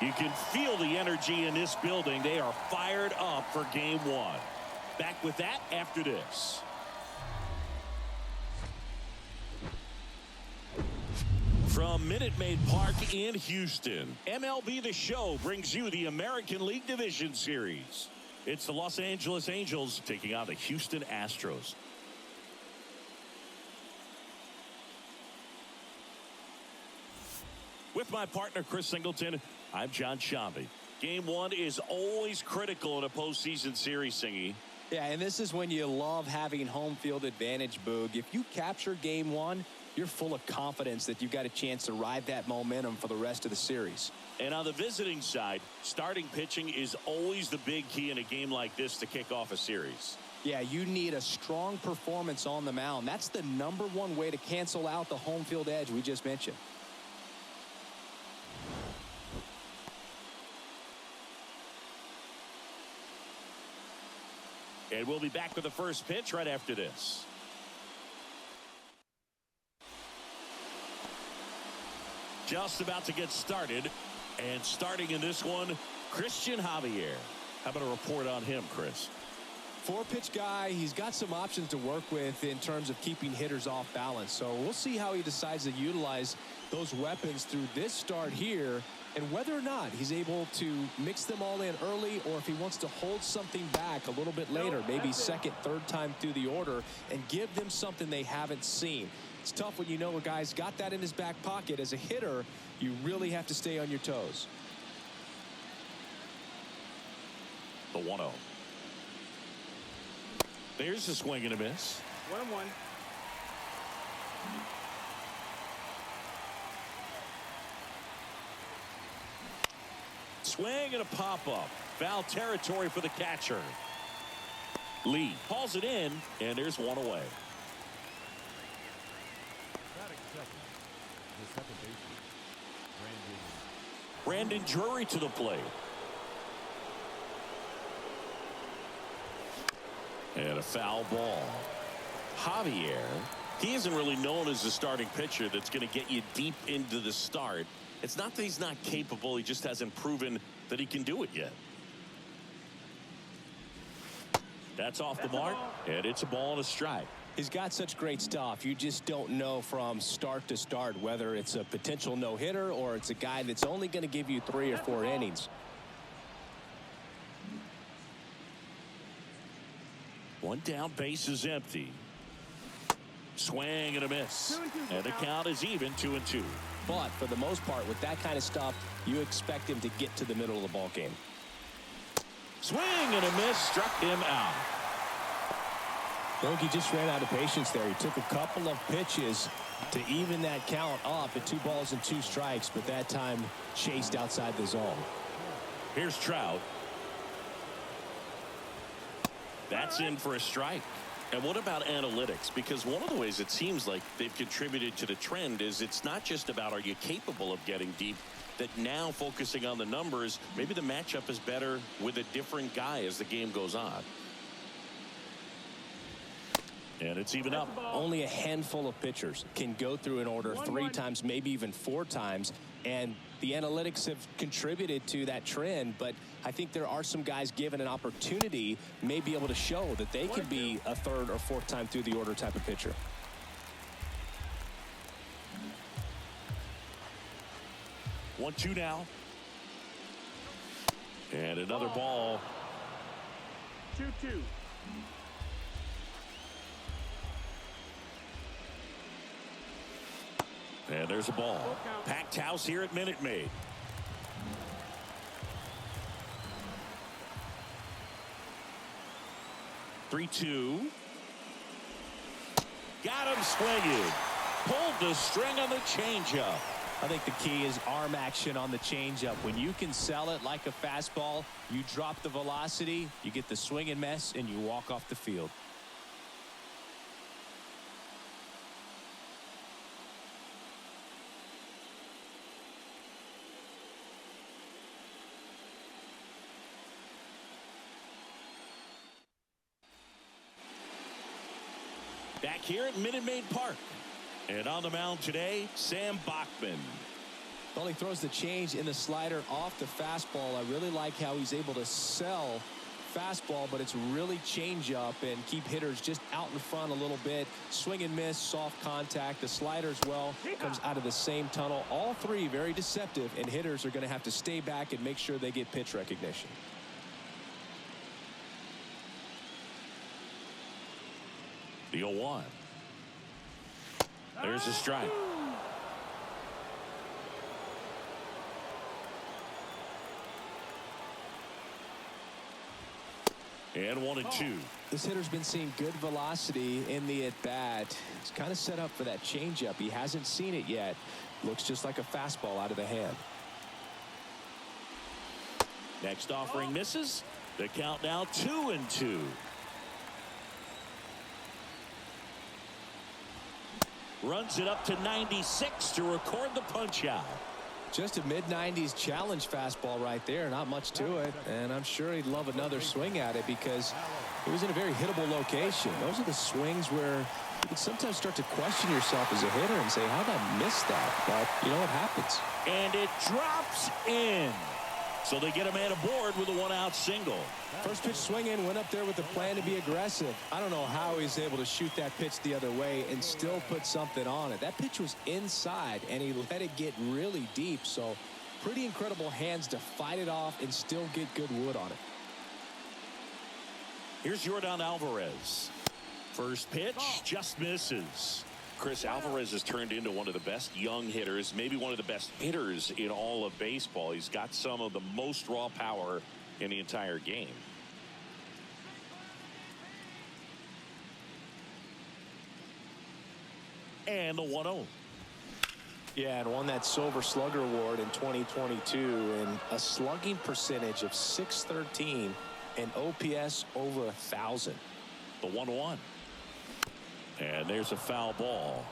You can feel the energy in this building. They are fired up for game one. Back with that after this. From Minute Maid Park in Houston, MLB The Show brings you the American League Division Series. It's the Los Angeles Angels taking on the Houston Astros. With my partner, Chris Singleton, I'm John Shambi. Game one is always critical in a postseason series, Singy. Yeah, and this is when you love having home field advantage, Boog. If you capture game one, you're full of confidence that you've got a chance to ride that momentum for the rest of the series. And on the visiting side, starting pitching is always the big key in a game like this to kick off a series. Yeah, you need a strong performance on the mound. That's the #1 way to cancel out the home field edge we just mentioned. And we'll be back with the first pitch right after this. Just about to get started. And starting in this one, Christian Javier. How about a report on him, Chris? 4-pitch guy. He's got some options to work with in terms of keeping hitters off balance. So we'll see how he decides to utilize those weapons through this start here, and whether or not he's able to mix them all in early, or if he wants to hold something back a little bit later, maybe second, third time through the order, and give them something they haven't seen. It's tough when you know a guy's got that in his back pocket. As a hitter, you really have to stay on your toes. The 1-0. There's a swing and a miss. 1-1. Swing and a pop-up. Foul territory for the catcher. Lee hauls it in, and there's one away. Brandon Drury to the plate. And a foul ball. Javier, he isn't really known as the starting pitcher that's going to get you deep into the start. It's not that he's not capable, he just hasn't proven that he can do it yet. That's off the mark, and it's a ball and a strike. He's got such great stuff. You just don't know from start to start whether it's a potential no-hitter or it's a guy that's only going to give you 3 or 4 innings. One down, base is empty. Swing and a miss. And the count is even, 2-2. But for the most part, with that kind of stuff, you expect him to get to the middle of the ball game. Swing and a miss, struck him out. He just ran out of patience there. He took a couple of pitches to even that count up at 2 balls and 2 strikes, but that time chased outside the zone. Here's Trout. That's in for a strike. And what about analytics? Because one of the ways it seems like they've contributed to the trend is it's not just about are you capable of getting deep, that now focusing on the numbers, maybe the matchup is better with a different guy as the game goes on. And it's even up. Only a handful of pitchers can go through an order 3 times, maybe even 4 times. And the analytics have contributed to that trend. But I think there are some guys given an opportunity may be able to show that they can be a 3rd or 4th time through the order type of pitcher. One, 2 now. And another ball. 2-2. And there's a ball. Packed house here at Minute Maid. Three-two. Got him swinging. Pulled the string on the changeup. I think the key is arm action on the changeup. When you can sell it like a fastball, you drop the velocity, you get the swing and miss, and you walk off the field. Back here at Minute Maid Park. And on the mound today, Sam Bachman. Well, he throws the change in the slider off the fastball. I really like how he's able to sell fastball, but it's really change up and keep hitters just out in front a little bit. Swing and miss, soft contact. The slider as well comes out of the same tunnel. All three very deceptive, and hitters are going to have to stay back and make sure they get pitch recognition. The 0-1. There's a strike. And 1-2. This hitter's been seeing good velocity in the at-bat. He's kind of set up for that changeup. He hasn't seen it yet. Looks just like a fastball out of the hand. Next offering misses. The count now 2-2. Runs it up to 96 to record the punch out. Just a mid-90s challenge fastball right there. Not much to it. And I'm sure he'd love another swing at it because he was in a very hittable location. Those are the swings where you can sometimes start to question yourself as a hitter and say, how did I miss that? But you know what happens. And it drops in. So they get a man aboard with a one-out single. First pitch swing in, went up there with the plan to be aggressive. I don't know how he's able to shoot that pitch the other way and still put something on it. That pitch was inside, and he let it get really deep. So pretty incredible hands to fight it off and still get good wood on it. Here's Yordan Alvarez. First pitch just misses. Chris, Alvarez has turned into one of the best young hitters, maybe one of the best hitters in all of baseball. He's got some of the most raw power in the entire game. And the 1-0. Yeah, and won that Silver Slugger Award in 2022, and a slugging percentage of .613 and OPS over 1,000. The 1-1. And there's a foul ball.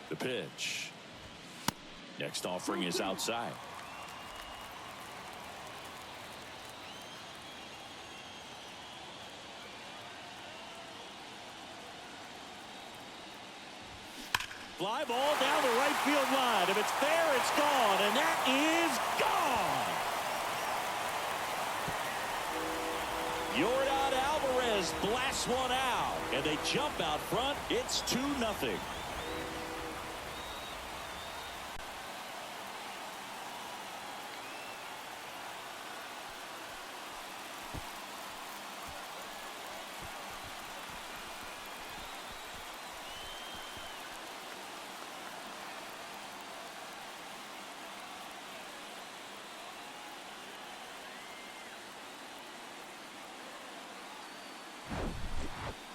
The pitch. Next offering is outside. Fly ball down the right field line. If it's there, it's gone. And that is gone. Yordan Alvarez blasts one out. And they jump out front. It's 2-0.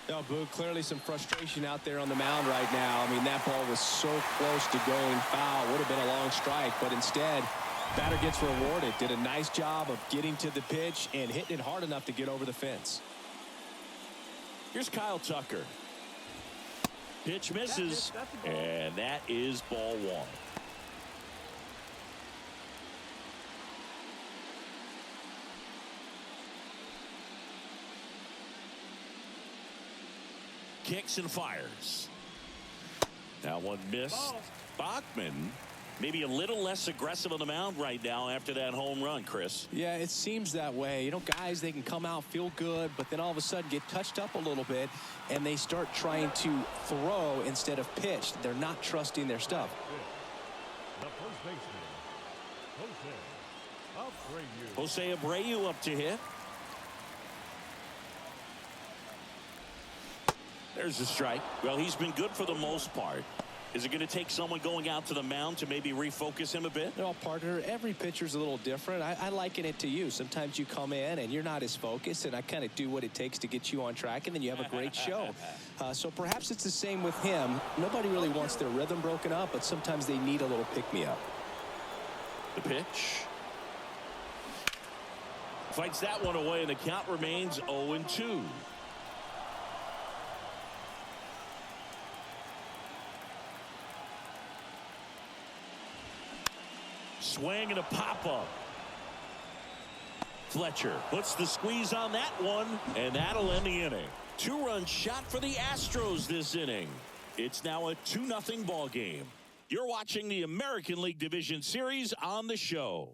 No, Boo, clearly some frustration out there on the mound right now. I mean, that ball was so close to going foul. Would have been a long strike, but instead, batter gets rewarded. Did a nice job of getting to the pitch and hitting it hard enough to get over the fence. Here's Kyle Tucker. Pitch misses, and that is ball one. Kicks and fires. Now one missed. Bachman maybe a little less aggressive on the mound right now after that home run, Chris. Yeah, it seems that way. You know, guys, they can come out, feel good, but then all of a sudden get touched up a little bit, and they start trying to throw instead of pitch. They're not trusting their stuff. The first baseman, Jose Abreu up to hit. There's a strike. Well, he's been good for the most part. Is it going to take someone going out to the mound to maybe refocus him a bit? No, partner, every pitcher's a little different. I liken it to you. Sometimes you come in and you're not as focused, and I kind of do what it takes to get you on track, and then you have a great show. So perhaps it's the same with him. Nobody really wants their rhythm broken up, but sometimes they need a little pick-me-up. The pitch. Fights that one away, and the count remains 0-2. Swing and a pop-up. Fletcher puts the squeeze on that one, and that'll end the inning. Two-run shot for the Astros this inning. It's now a 2-0 ball game. You're watching the American League Division Series on the show.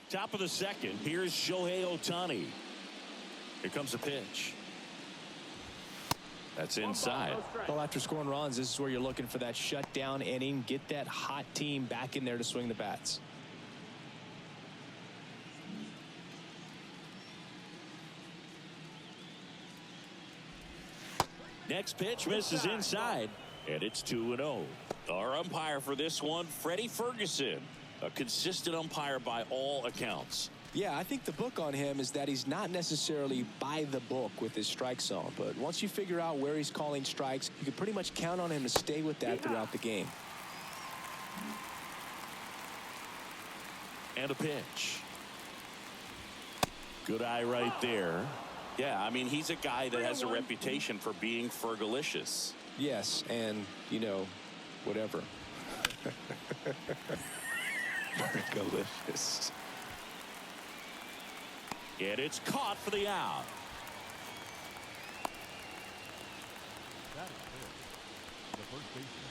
Top of the second. Here's Shohei Ohtani. Here comes the pitch. That's inside. Well, after scoring runs, this is where you're looking for that shutdown inning. Get that hot team back in there to swing the bats. Next pitch misses inside, and it's 2-0. Our umpire for this one, Freddie Ferguson. A consistent umpire by all accounts. Yeah, I think the book on him is that he's not necessarily by the book with his strike zone. But once you figure out where he's calling strikes, you can pretty much count on him to stay with that throughout the game. And a pitch. Good eye right there. Yeah, I mean, he's a guy that has a reputation for being Fergalicious. Yes, and, you know, whatever. Fergalicious. And it's caught for the out. That is the first baseman.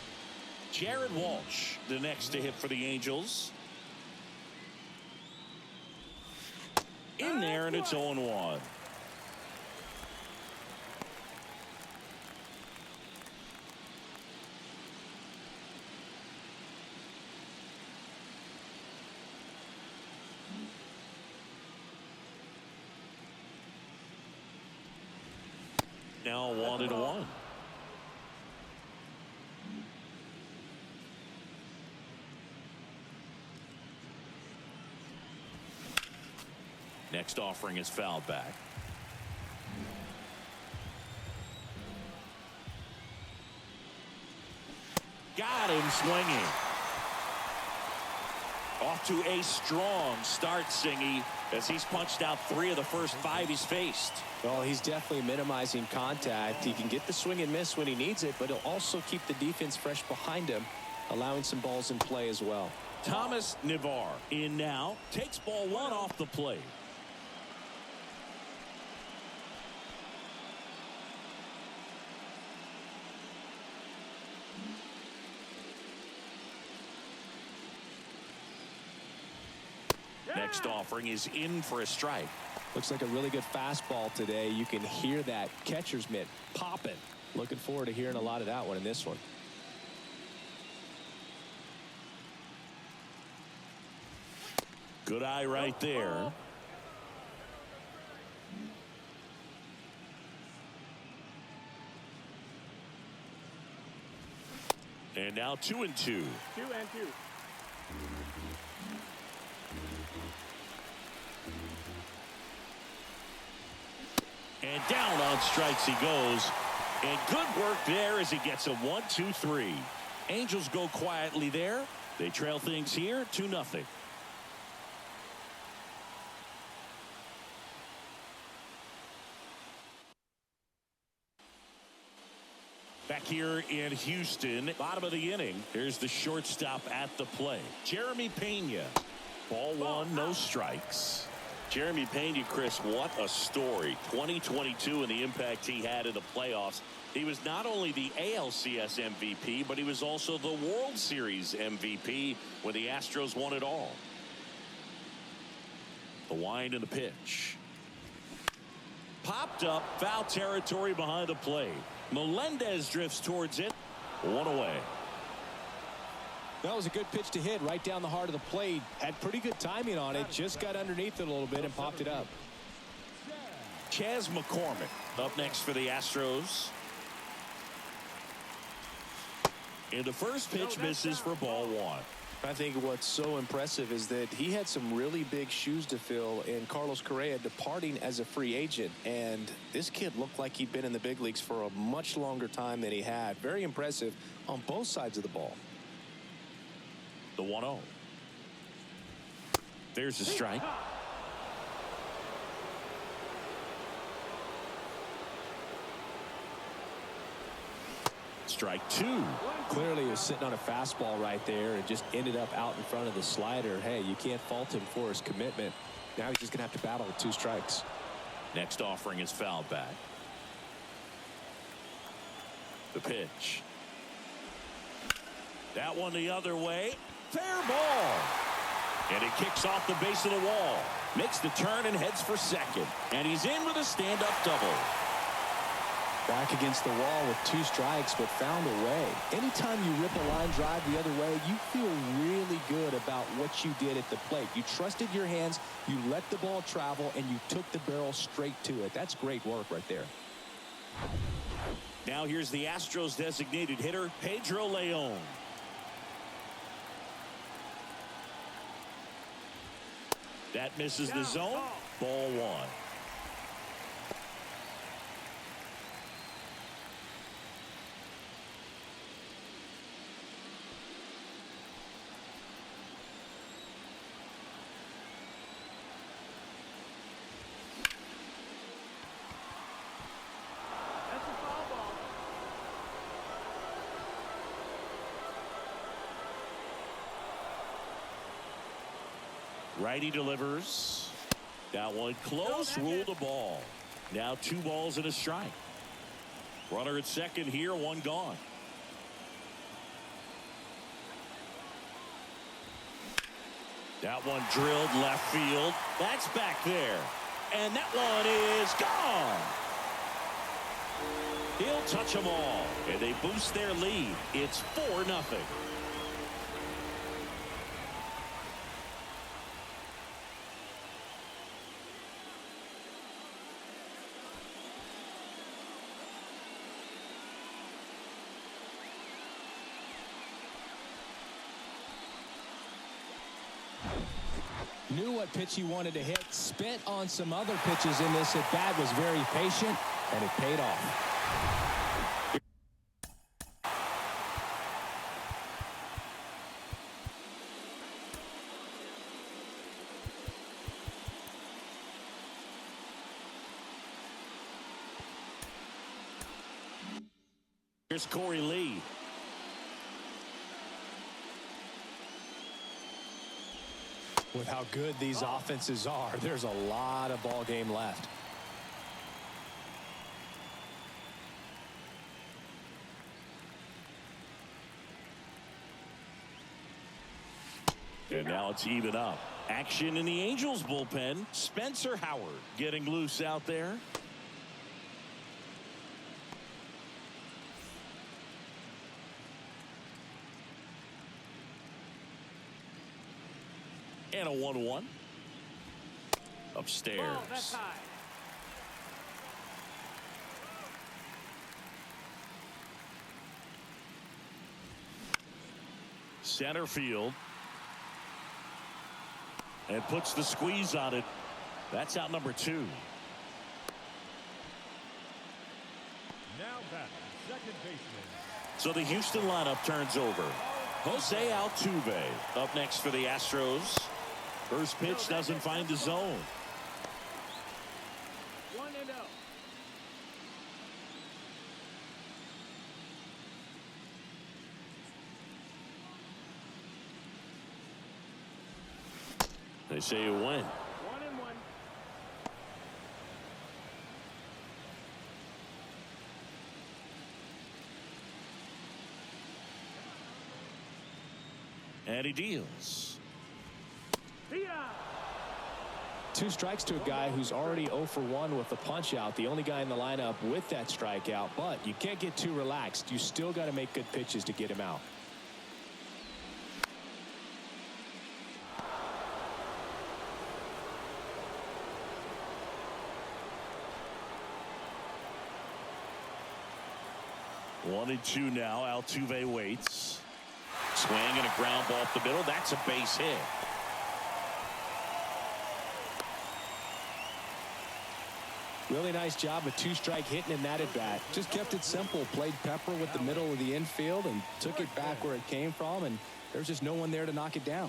Jared Walsh, the next to hit for the Angels. In there, and it's 0-1. Now 1-1. Next offering is fouled back. Got him swinging. Off to a strong start, Singy, as he's punched out 3 of the first 5 he's faced. Well, he's definitely minimizing contact. He can get the swing and miss when he needs it, but he'll also keep the defense fresh behind him, allowing some balls in play as well. Thomas Navar in now, takes ball 1 off the plate. Next offering is in for a strike. Looks like a really good fastball today. You can hear that catcher's mitt popping. Looking forward to hearing a lot of that one in this one. Good eye right there. And now 2-2. 2-2. And down on strikes he goes. And good work there as he gets a 1-2-3. Angels go quietly there. They trail things here 2-0. Back here in Houston, bottom of the inning. Here's the shortstop at the plate, Jeremy Pena. Ball 1, no strikes. Jeremy Pena, Chris, what a story. 2022 and the impact he had in the playoffs. He was not only the ALCS MVP, but he was also the World Series MVP when the Astros won it all. The wind and the pitch. Popped up, foul territory behind the plate. Melendez drifts towards it. 1 away. That was a good pitch to hit right down the heart of the plate. Had pretty good timing on it. Just got underneath it a little bit and popped it up. Chas McCormick up next for the Astros. And the first pitch misses for ball 1. I think what's so impressive is that he had some really big shoes to fill in Carlos Correa departing as a free agent. And this kid looked like he'd been in the big leagues for a much longer time than he had. Very impressive on both sides of the ball. The 1-0. There's the strike. Strike two. Clearly he was sitting on a fastball right there and just ended up out in front of the slider. Hey, you can't fault him for his commitment. Now he's just going to have to battle with 2 strikes. Next offering is fouled back. The pitch. That one the other way. Fair ball. And he kicks off the base of the wall. Makes the turn and heads for second. And he's in with a stand-up double. Back against the wall with 2 strikes, but found a way. Anytime you rip a line drive the other way, you feel really good about what you did at the plate. You trusted your hands, you let the ball travel, and you took the barrel straight to it. That's great work right there. Now here's the Astros designated hitter, Pedro Leon. That misses the zone. Ball 1. Righty delivers. That one close. Ruled a ball. Now 2 balls and a strike. Runner at second here. 1 gone. That one drilled left field. That's back there. And that one is gone. He'll touch them all. And they boost their lead. It's 4-0. Knew what pitch he wanted to hit, spent on some other pitches in this at bat, was very patient, and it paid off. Here's Corey Lee. With how good these offenses are, there's a lot of ball game left. And now it's even up. Action in the Angels bullpen. Spencer Howard getting loose out there. And a 1-1. Upstairs. Ball, that's high. Center field. And puts the squeeze on it. That's out number 2. Now batting, second baseman. So the Houston lineup turns over. Jose Altuve up next for the Astros. First pitch doesn't find the zone. 1-0. They say you win. 1-1. And he deals. 2 strikes to a guy who's already 0 for 1 with the punch out. The only guy in the lineup with that strikeout, but you can't get too relaxed. You still got to make good pitches to get him out. One and 2 now. Altuve waits. Swing and a ground ball up the middle. That's a base hit. Really nice job of 2-strike hitting in that at bat. Just kept it simple. Played pepper with the middle of the infield and took it back where it came from. And there's just no one there to knock it down.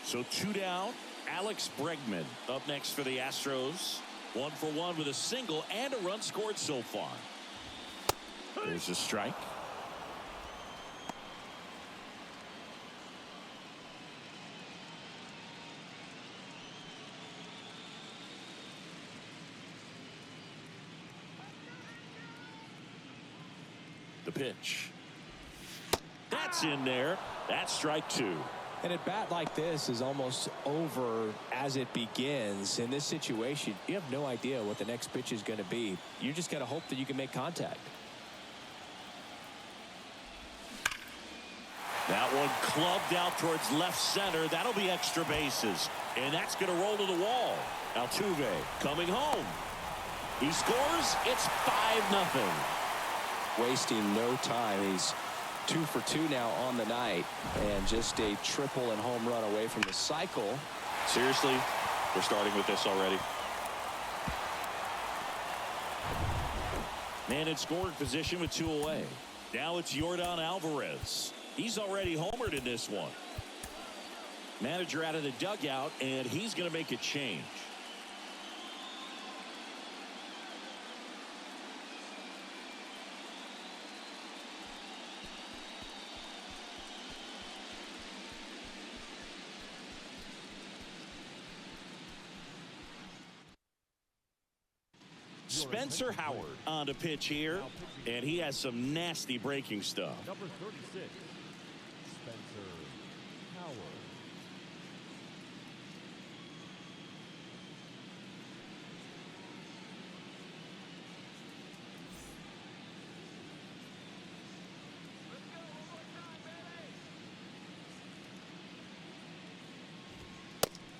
So 2 down. Alex Bregman up next for the Astros. 1 for 1 with a single and a run scored so far. There's a strike. The pitch. That's in there. That's strike two. And a bat like this is almost over as it begins. In this situation, you have no idea what the next pitch is going to be. You just got to hope that you can make contact. That one clubbed out towards left center. That'll be extra bases. And that's going to roll to the wall. Altuve coming home. He scores. It's 5-0. Wasting no time. He's 2 for 2 now on the night. And just a triple and home run away from the cycle. Seriously, we're starting with this already. Man in scoring position with 2 away. Now it's Yordan Alvarez. He's already homered in this one. Manager out of the dugout, and he's going to make a change. Spencer Howard on to pitch here, and he has some nasty breaking stuff. Number 36, Spencer Howard.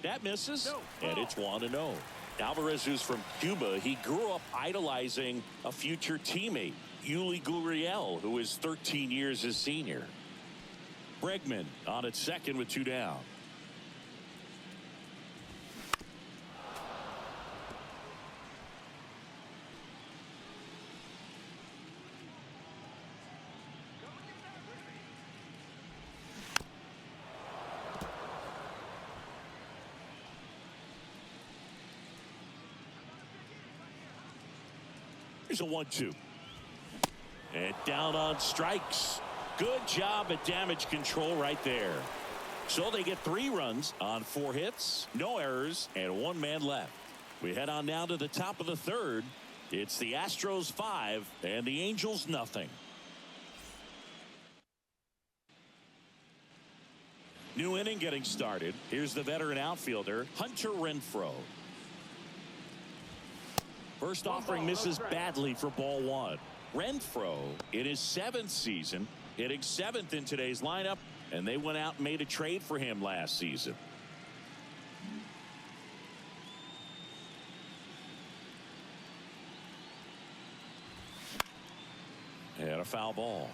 That misses, and it's 1-0. Alvarez, who's from Cuba, he grew up idolizing a future teammate, Yuli Gurriel, who is 13 years his senior. Bregman on at second with 2 down. Here's a 1-2. And down on strikes. Good job at damage control right there. So they get 3 runs on 4 hits, no errors, and 1 man left. We head on now to the top of the 3rd. It's the Astros 5 and the Angels nothing. New inning getting started. Here's the veteran outfielder, Hunter Renfroe. First offering misses badly for ball 1. Renfroe in his 7th season, hitting 7th in today's lineup, and they went out and made a trade for him last season. And a foul ball.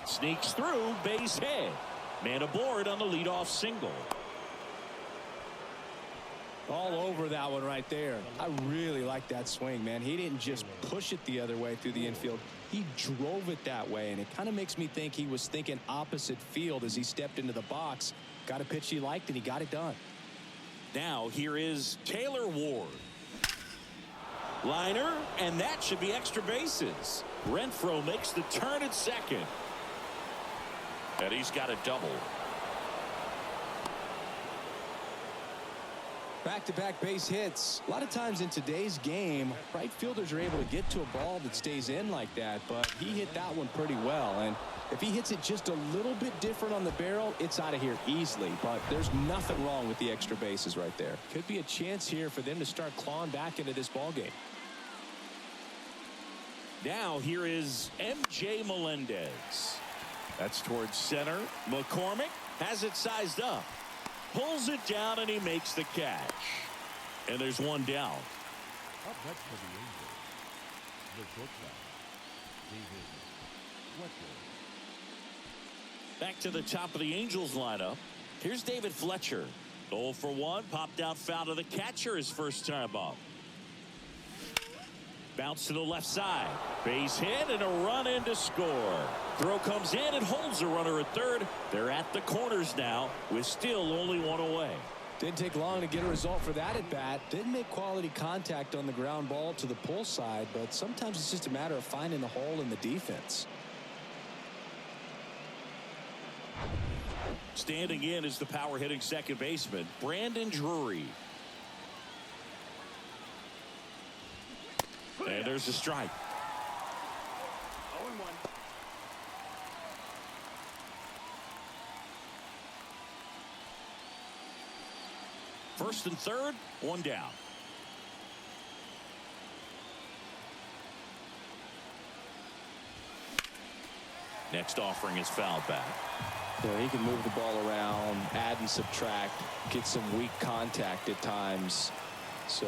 Sneaks through, base hit. Man aboard on the leadoff single. All over that one right there. I really like that swing, man. He didn't just push it the other way through the infield. He drove it that way, and it kind of makes me think he was thinking opposite field as he stepped into the box. Got a pitch he liked, and he got it done. Now here is Taylor Ward. Liner, and that should be extra bases. Renfroe makes the turn at second. And he's got a double. Back-to-back base hits. A lot of times in today's game, right fielders are able to get to a ball that stays in like that, but he hit that one pretty well. And if he hits it just a little bit different on the barrel, it's out of here easily. But there's nothing wrong with the extra bases right there. Could be a chance here for them to start clawing back into this ball game. Now here is MJ Melendez. That's towards center. McCormick has it sized up. Pulls it down, and he makes the catch. And there's 1 down. Up next for the Angels, the shortstop, David Fletcher. Back to the top of the Angels lineup. Here's David Fletcher. 0 for 1. Popped out foul to the catcher his first time up. Bounce to the left side. Base hit and a run in to score. Throw comes in and holds the runner at third. They're at the corners now with still only 1 away. Didn't take long to get a result for that at bat. Didn't make quality contact on the ground ball to the pull side, but sometimes it's just a matter of finding the hole in the defense. Standing in is the power hitting second baseman, Brandon Drury. And there's a strike. 0-1. First and third, one down. Next offering is fouled back. Yeah, he can move the ball around, add and subtract, get some weak contact at times. So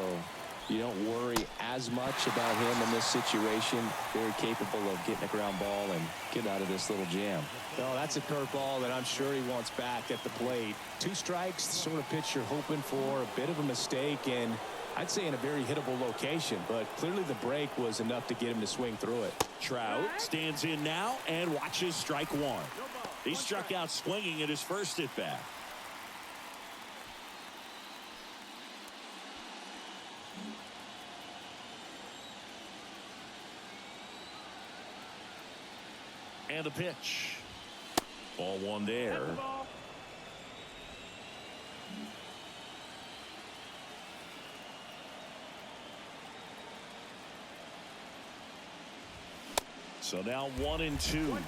you don't worry as much about him in this situation. Very capable of getting a ground ball and get out of this little jam. No, that's a curveball that I'm sure he wants back at the plate. 2 strikes, the sort of pitch you're hoping for. A bit of a mistake, and I'd say in a very hittable location, but clearly the break was enough to get him to swing through it. Trout stands in now and watches strike one. He struck out swinging at his first at bat. And a pitch. Ball one there. So now 1-2.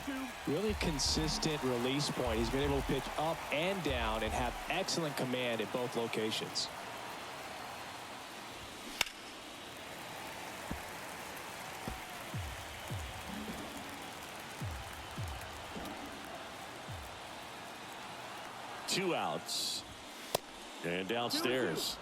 Really consistent release point. He's been able to pitch up and down and have excellent command at both locations. Two outs. And downstairs.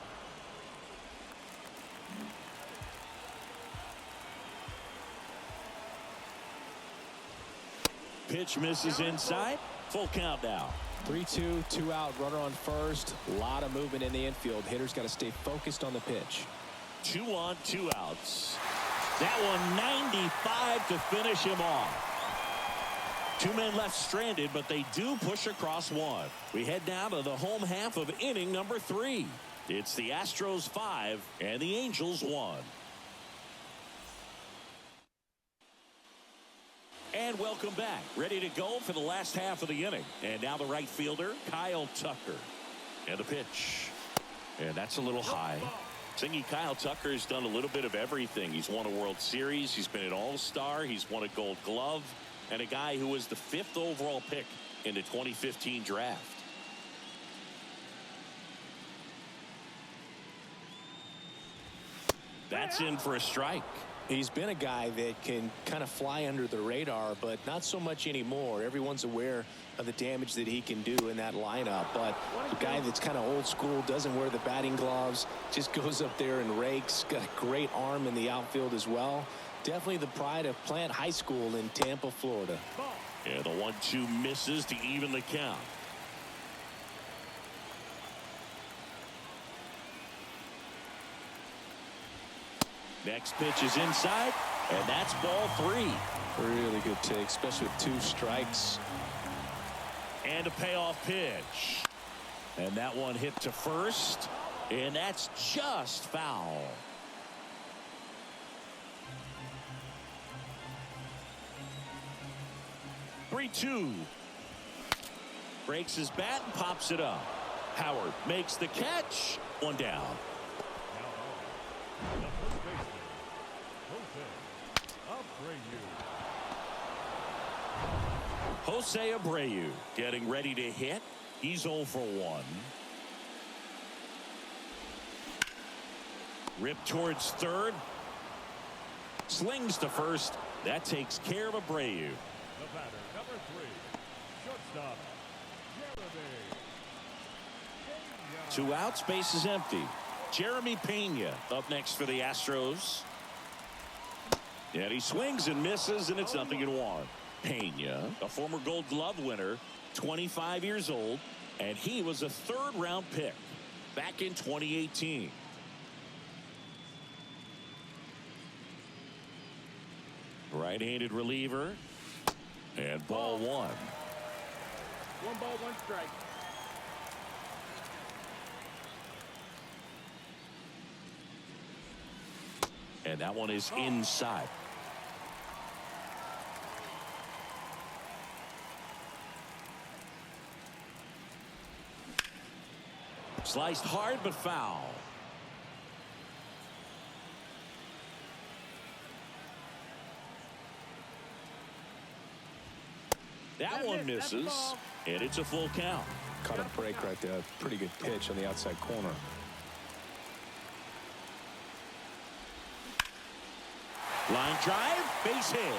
Pitch misses inside. Full count now. 3-2, 2 out, runner on first. A lot of movement in the infield. Hitter's got to stay focused on the pitch. 2 on, 2 outs. That one 95 to finish him off. 2 men left stranded, but they do push across one. We head now to the home half of inning number 3. It's the Astros 5 and the Angels 1. And welcome back. Ready to go for the last half of the inning. And now the right fielder, Kyle Tucker. And the pitch. And that's a little high. Thinking Kyle Tucker has done a little bit of everything. He's won a World Series. He's been an All-Star. He's won a Gold Glove. And a guy who was the 5th overall pick in the 2015 draft. That's in for a strike. He's been a guy that can kind of fly under the radar, but not so much anymore. Everyone's aware of the damage that he can do in that lineup. But a guy that's kind of old school, doesn't wear the batting gloves, just goes up there and rakes. Got a great arm in the outfield as well. Definitely the pride of Plant High School in Tampa, Florida. And the 1-2 misses to even the count. Next pitch is inside, and that's ball 3. Really good take, especially with 2 strikes. And a payoff pitch. And that one hit to first, and that's just foul. Three-two. Breaks his bat and pops it up. Howard makes the catch. One down. The first baseman, Jose Abreu getting ready to hit. He's 0 for 1. Ripped towards third. Slings to first. That takes care of Abreu. The batter, number 3, shortstop, Jeremy. 2 outs, base is empty. Jeremy Pena up next for the Astros. And he swings and misses, and it's 0-1. Pena, a former Gold Glove winner, 25 years old, and he was a 3rd-round pick back in 2018. Right-handed reliever, and ball 1. 1 ball, 1 strike. And that one is inside. Sliced hard but foul. That one misses, and it's a full count. Caught a break right there. Pretty good pitch on the outside corner. Line drive, base hit.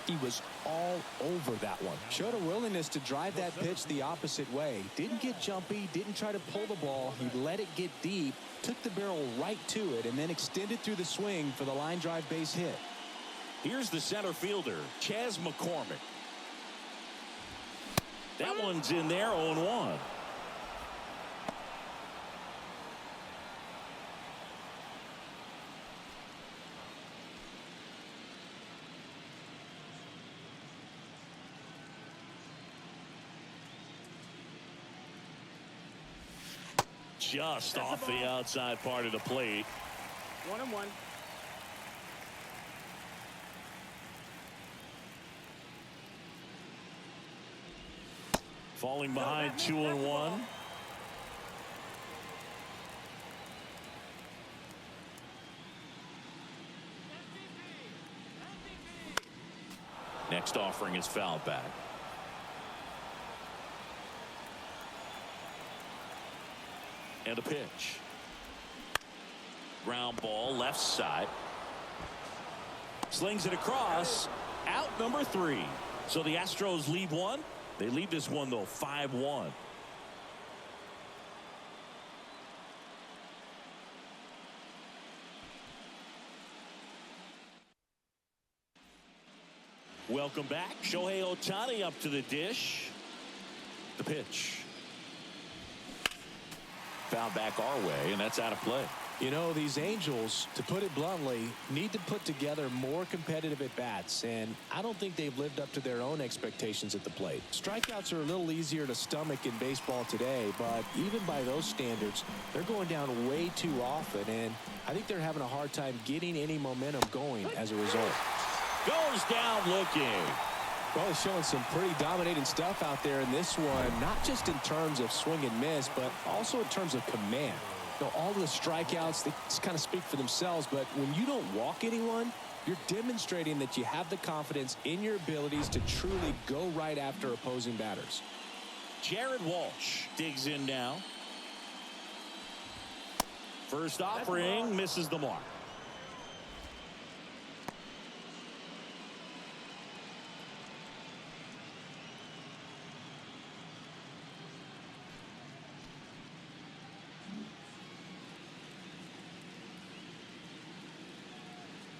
He was all over that one. Showed a willingness to drive that pitch the opposite way. Didn't get jumpy, didn't try to pull the ball. He let it get deep, took the barrel right to it, and then extended through the swing for the line drive base hit. Here's the center fielder, Chas McCormick. That one's in there, 0-1. Just off the outside part of the plate. 1-1. Falling behind 2-1. Next offering is fouled back. And a pitch. Ground ball left side. Slings it across. Out number 3. So the Astros lead one. They lead this one though 5-1. Welcome back. Shohei Ohtani up to the dish. The pitch. Foul back our way, and that's out of play. You know, these Angels, to put it bluntly, need to put together more competitive at-bats, and I don't think they've lived up to their own expectations at the plate. Strikeouts are a little easier to stomach in baseball today, but even by those standards, they're going down way too often, and I think they're having a hard time getting any momentum going as a result. Goes down looking. Well, he's showing some pretty dominating stuff out there in this one, not just in terms of swing and miss, but also in terms of command. You know, all the strikeouts, they kind of speak for themselves, but when you don't walk anyone, you're demonstrating that you have the confidence in your abilities to truly go right after opposing batters. Jared Walsh digs in now. First offering misses the mark.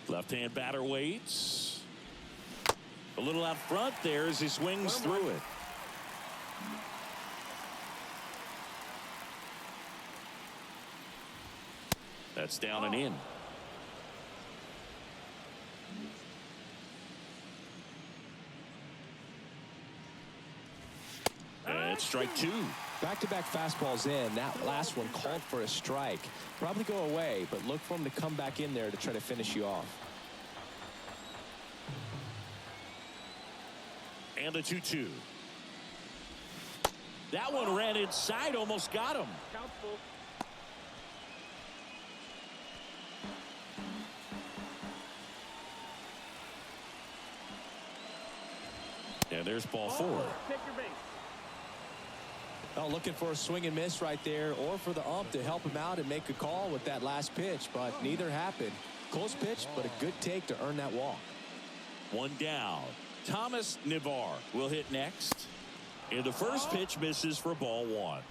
Left-hand batter waits. A little out front there as he swings through it. That's down and in. And it's strike 2. Back-to-back fastballs in. That last one called for a strike. Probably go away, but look for him to come back in there to try to finish you off. And a 2-2. That one ran inside, almost got him. Count full. And there's ball 4. Take your base. Oh, looking for a swing and miss right there, or for the ump to help him out and make a call with that last pitch, but neither happened. Close pitch, but a good take to earn that walk. One down. Thomas Navar will hit next. And the first pitch misses for ball 1.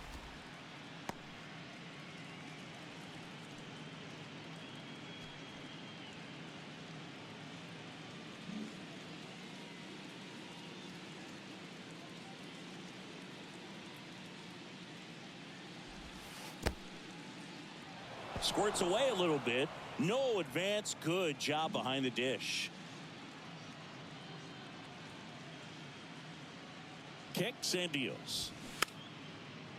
Squirts away a little bit. No advance. Good job behind the dish. Kicks and deals.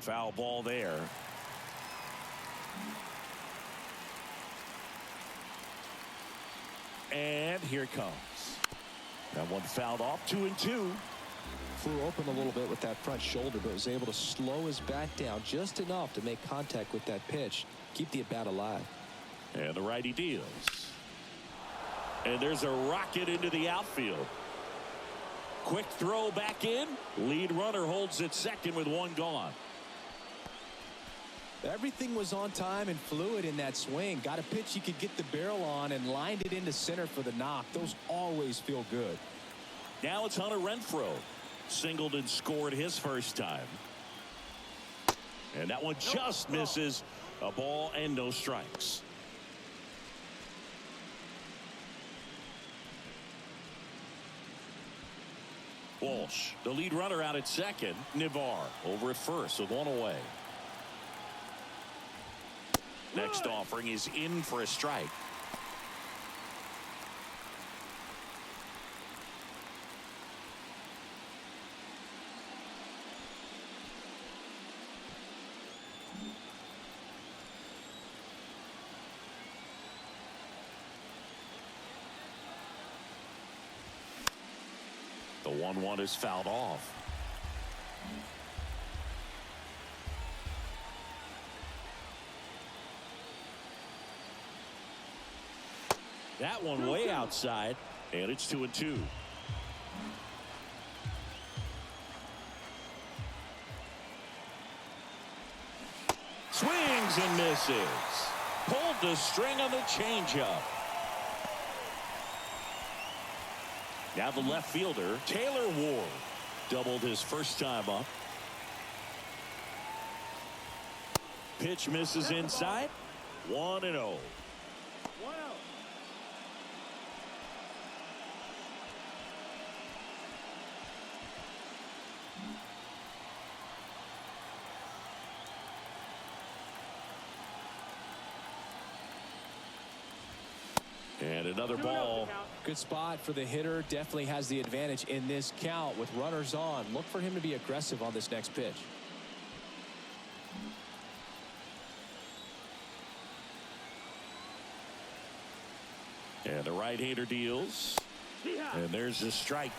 Foul ball there. And here it comes. That one fouled off. 2-2. Flew open a little bit with that front shoulder, but was able to slow his bat down just enough to make contact with that pitch, keep the at-bat alive. And the righty deals. And there's a rocket into the outfield. Quick throw back in. Lead runner holds at second with one gone. Everything was on time and fluid in that swing. Got a pitch he could get the barrel on and lined it into center for the knock. Those always feel good. Now it's Hunter Renfroe. Singled and scored his first time. And that one just misses. A ball and no strikes. Walsh, the lead runner, out at second. Nivar over at first with one away. Next offering is in for a strike. The 1-1 is fouled off. That one way outside, and it's 2-2. Swings and misses. Pulled the string on the changeup. Now the left fielder, Taylor Ward, doubled his first time up. Pitch misses inside. 1-0. Wow. And another ball. Good spot for the hitter. Definitely has the advantage in this count with runners on. Look for him to be aggressive on this next pitch. And the right-hander deals. And there's a strike.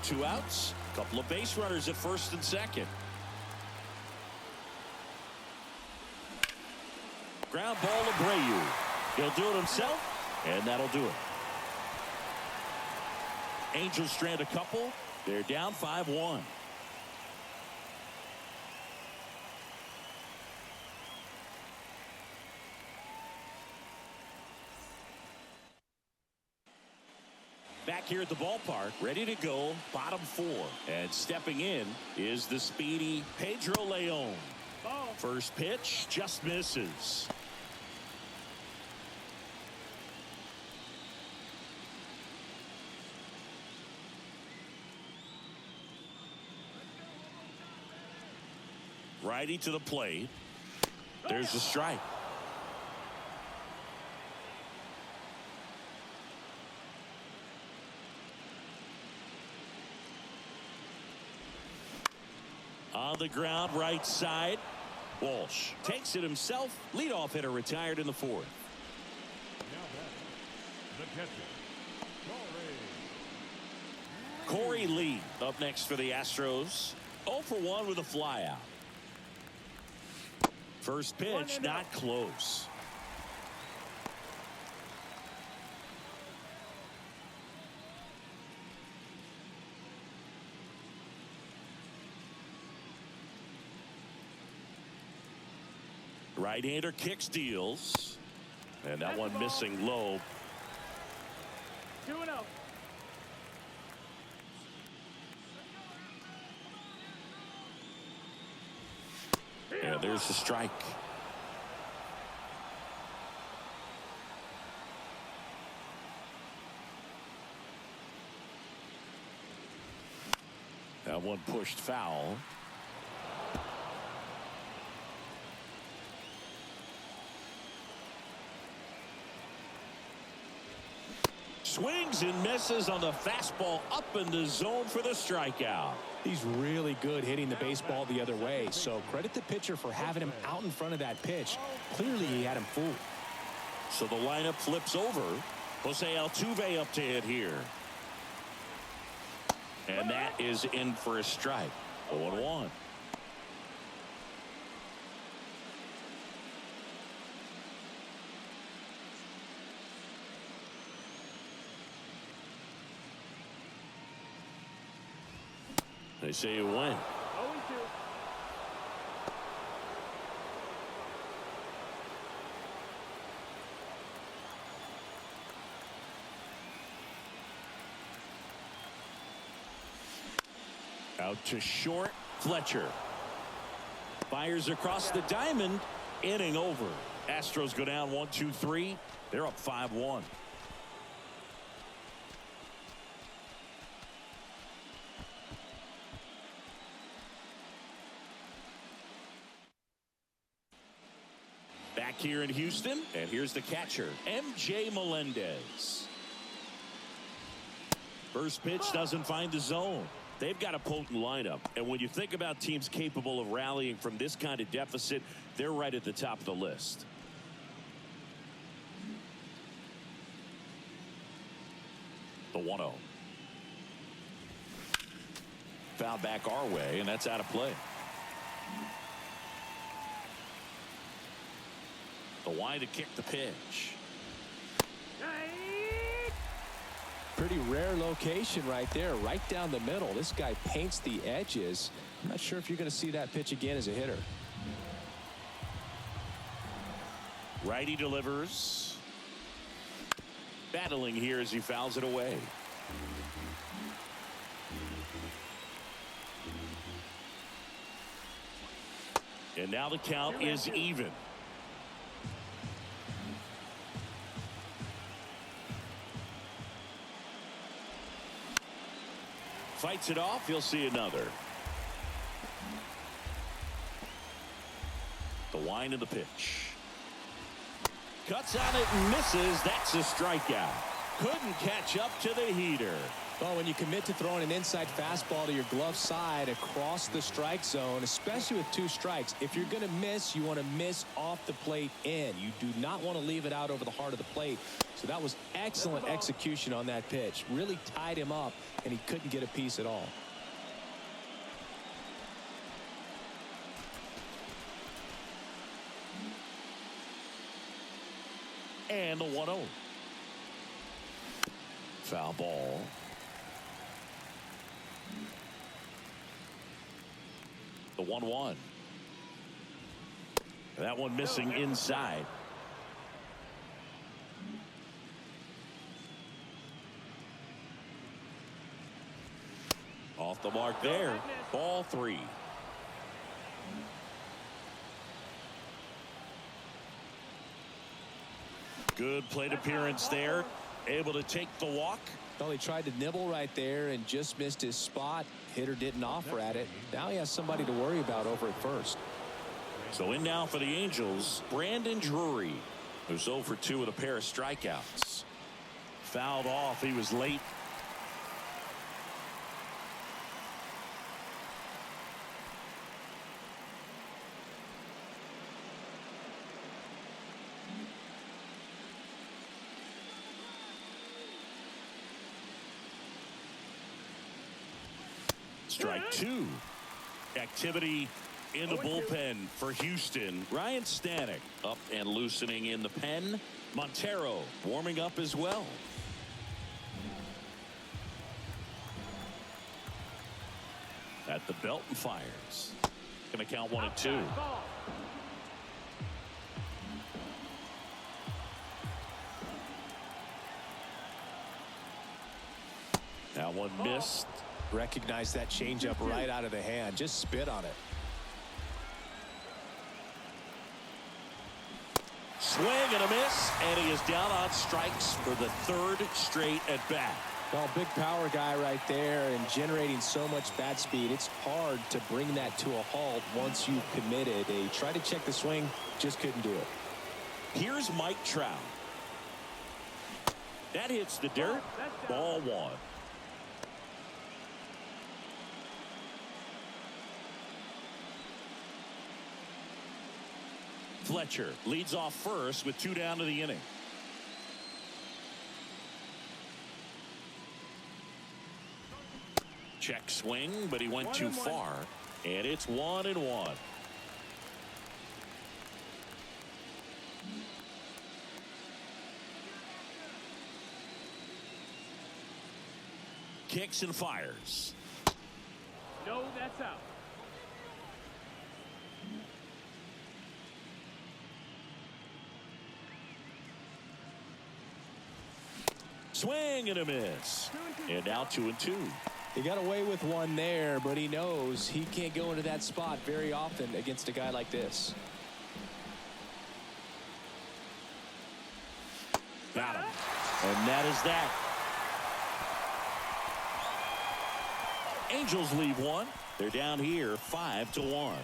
Two outs. Couple of base runners at first and second. Ground ball to Abreu. He'll do it himself, and that'll do it. Angels strand a couple. They're down 5-1. Back here at the ballpark, ready to go, bottom four. And stepping in is the speedy Pedro Leon. First pitch just misses. Righty to the plate. There's the strike. On the ground, right side. Walsh takes it himself. Leadoff hitter retired in the fourth. Now batting, the catcher, Corey Lee up next for the Astros. 0 for 1 with a flyout. First pitch not close. Right-hander kicks, deals, and that one missing low. 2-0. And there's the strike. That one pushed foul. Swings and misses on the fastball up in the zone for the strikeout. He's really good hitting the baseball the other way, so credit the pitcher for having him out in front of that pitch. Clearly he had him fooled. So the lineup flips over. Jose Altuve up to hit here. And that is in for a strike. 0-1. They say you win. 0-2. Out to short. Fletcher fires across the diamond. Inning over. Astros go down 1-2-3. They're up 5-1. Back here in Houston, and here's the catcher, MJ Melendez. First pitch doesn't find the zone. They've got a potent lineup, and when you think about teams capable of rallying from this kind of deficit, they're right at the top of the list. The 1-0. Foul back our way, and that's out of play. The wide to kick the pitch. Pretty rare location right there, right down the middle. This guy paints the edges. I'm not sure if you're going to see that pitch again as a hitter. Righty delivers. Battling here as he fouls it away. And now the count is even. Fights it off. He'll see another. The wind of the pitch. Cuts on it and misses. That's a strikeout. Couldn't catch up to the heater. Well, when you commit to throwing an inside fastball to your glove side across the strike zone, especially with 2 strikes, if you're going to miss, you want to miss off the plate in. You do not want to leave it out over the heart of the plate. So that was excellent execution on that pitch. Really tied him up, and he couldn't get a piece at all. And the 1-0. Foul ball. The 1-1. That one missing inside. Off the mark there. Ball 3. Good plate appearance there. Able to take the walk. Well, he tried to nibble right there and just missed his spot. Hitter didn't offer at it. Now he has somebody to worry about over at first. So in now for the Angels, Brandon Drury, who's 0 for 2 with a pair of strikeouts. Fouled off. He was late. Strike 2. Activity in the bullpen for Houston. Ryan Stanek up and loosening in the pen. Montero warming up as well. At the belt and fires. Going to count 1-2. That one missed. Recognize that changeup right out of the hand. Just spit on it. Swing and a miss, and he is down on strikes for the 3rd straight at bat. Well, big power guy right there and generating so much bat speed. It's hard to bring that to a halt once you've committed. They tried to check the swing, just couldn't do it. Here's Mike Trout. That hits the dirt. Ball one. Fletcher leads off first with 2 down to the inning. Check swing, but he went too far. And it's 1-1. Kicks and fires. No, that's out. Swing and a miss. And now 2-2. He got away with one there, but he knows he can't go into that spot very often against a guy like this. Got him. And that is that. Angels leave one. They're down here 5-1.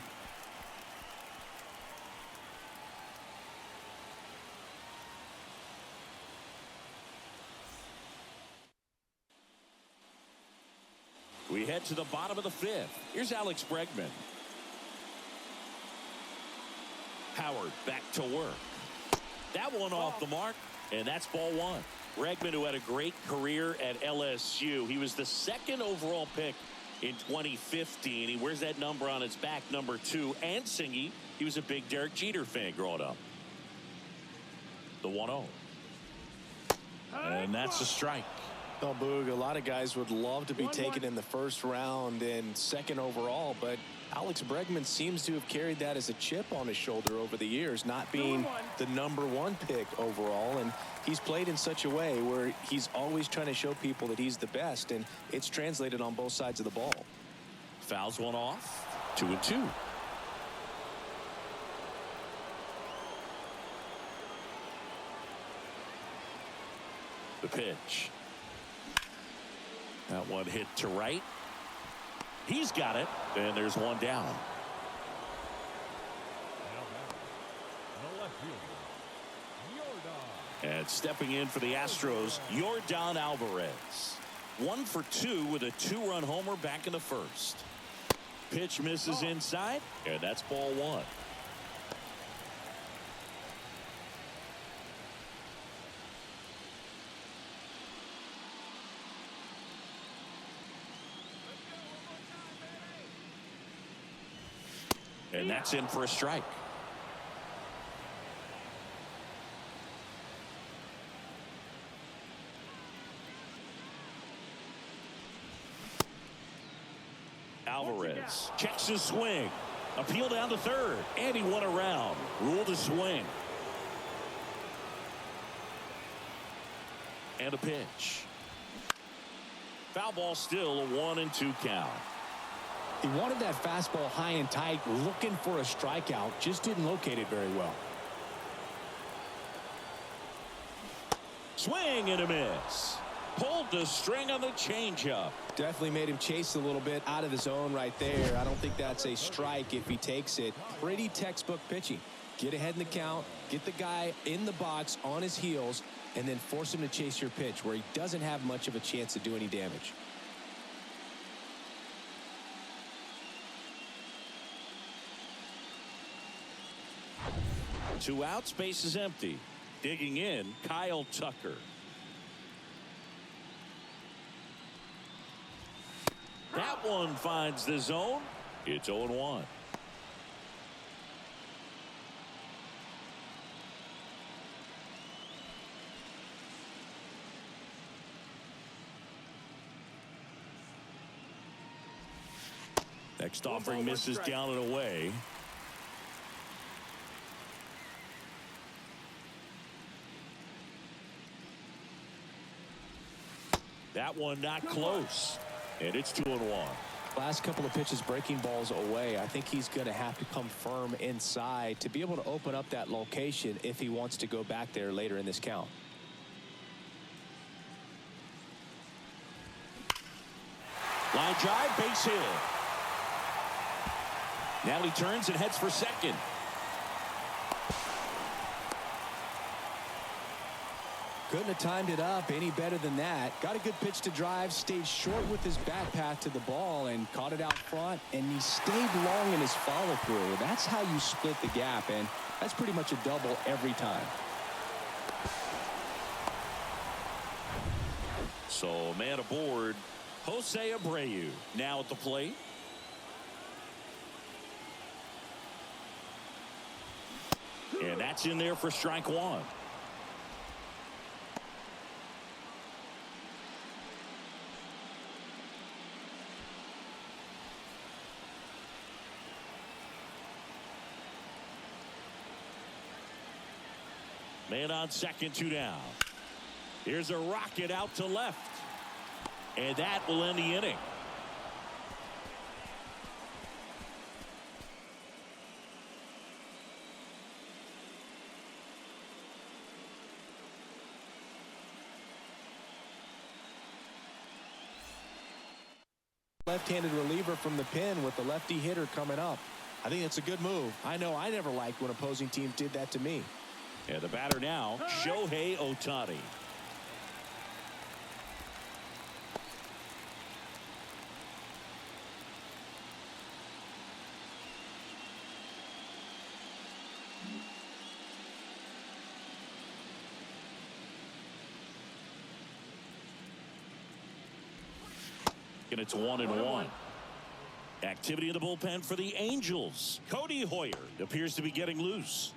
We head to the bottom of the 5th. Here's Alex Bregman. Howard back to work. That one off the mark, and that's ball one. Bregman, who had a great career at LSU. He was the 2nd overall pick in 2015. He wears that number on his back, number 2. And Singy, he was a big Derek Jeter fan growing up. The 1-0. And that's a strike. Oh, Boog, a lot of guys would love to be taken in the 1st round and 2nd overall, but Alex Bregman seems to have carried that as a chip on his shoulder over the years, not being the number 1 pick overall. And he's played in such a way where he's always trying to show people that he's the best, and it's translated on both sides of the ball. Fouls one off. 2-2. The pitch. That one hit to right. He's got it, and there's one down. And stepping in for the Astros, Yordan Alvarez. 1 for 2 with a 2-run homer back in the 1st. Pitch misses inside, and that's ball one. And that's in for a strike. Alvarez checks his swing. Appeal down to 3rd. And he won around. Ruled a swing. And a pitch. Foul ball, still a 1-2 count. He wanted that fastball high and tight, looking for a strikeout, just didn't locate it very well. Swing and a miss. Pulled the string on the changeup. Definitely made him chase a little bit out of the zone right there. I don't think that's a strike if he takes it. Pretty textbook pitching. Get ahead in the count, get the guy in the box on his heels, and then force him to chase your pitch where he doesn't have much of a chance to do any damage. Two outs, base is empty. Digging in, Kyle Tucker. That one finds the zone. It's 0-1. Next offering misses down and away. That one not close. And it's 2-1. Last couple of pitches breaking balls away. I think he's going to have to come firm inside to be able to open up that location if he wants to go back there later in this count. Line drive, base hit. Now he turns and heads for 2nd. Couldn't have timed it up any better than that. Got a good pitch to drive, stayed short with his back path to the ball and caught it out front, and he stayed long in his follow through. That's how you split the gap, and that's pretty much a double every time. So man aboard, Jose Abreu now at the plate. And that's in there for strike one. Man on second, 2 down. Here's a rocket out to left. And that will end the inning. Left-handed reliever from the pen with the lefty hitter coming up. I think it's a good move. I know I never liked when opposing teams did that to me. And the batter now, Shohei Ohtani. And it's 1-1. Activity in the bullpen for the Angels. Cody Hoyer appears to be getting loose.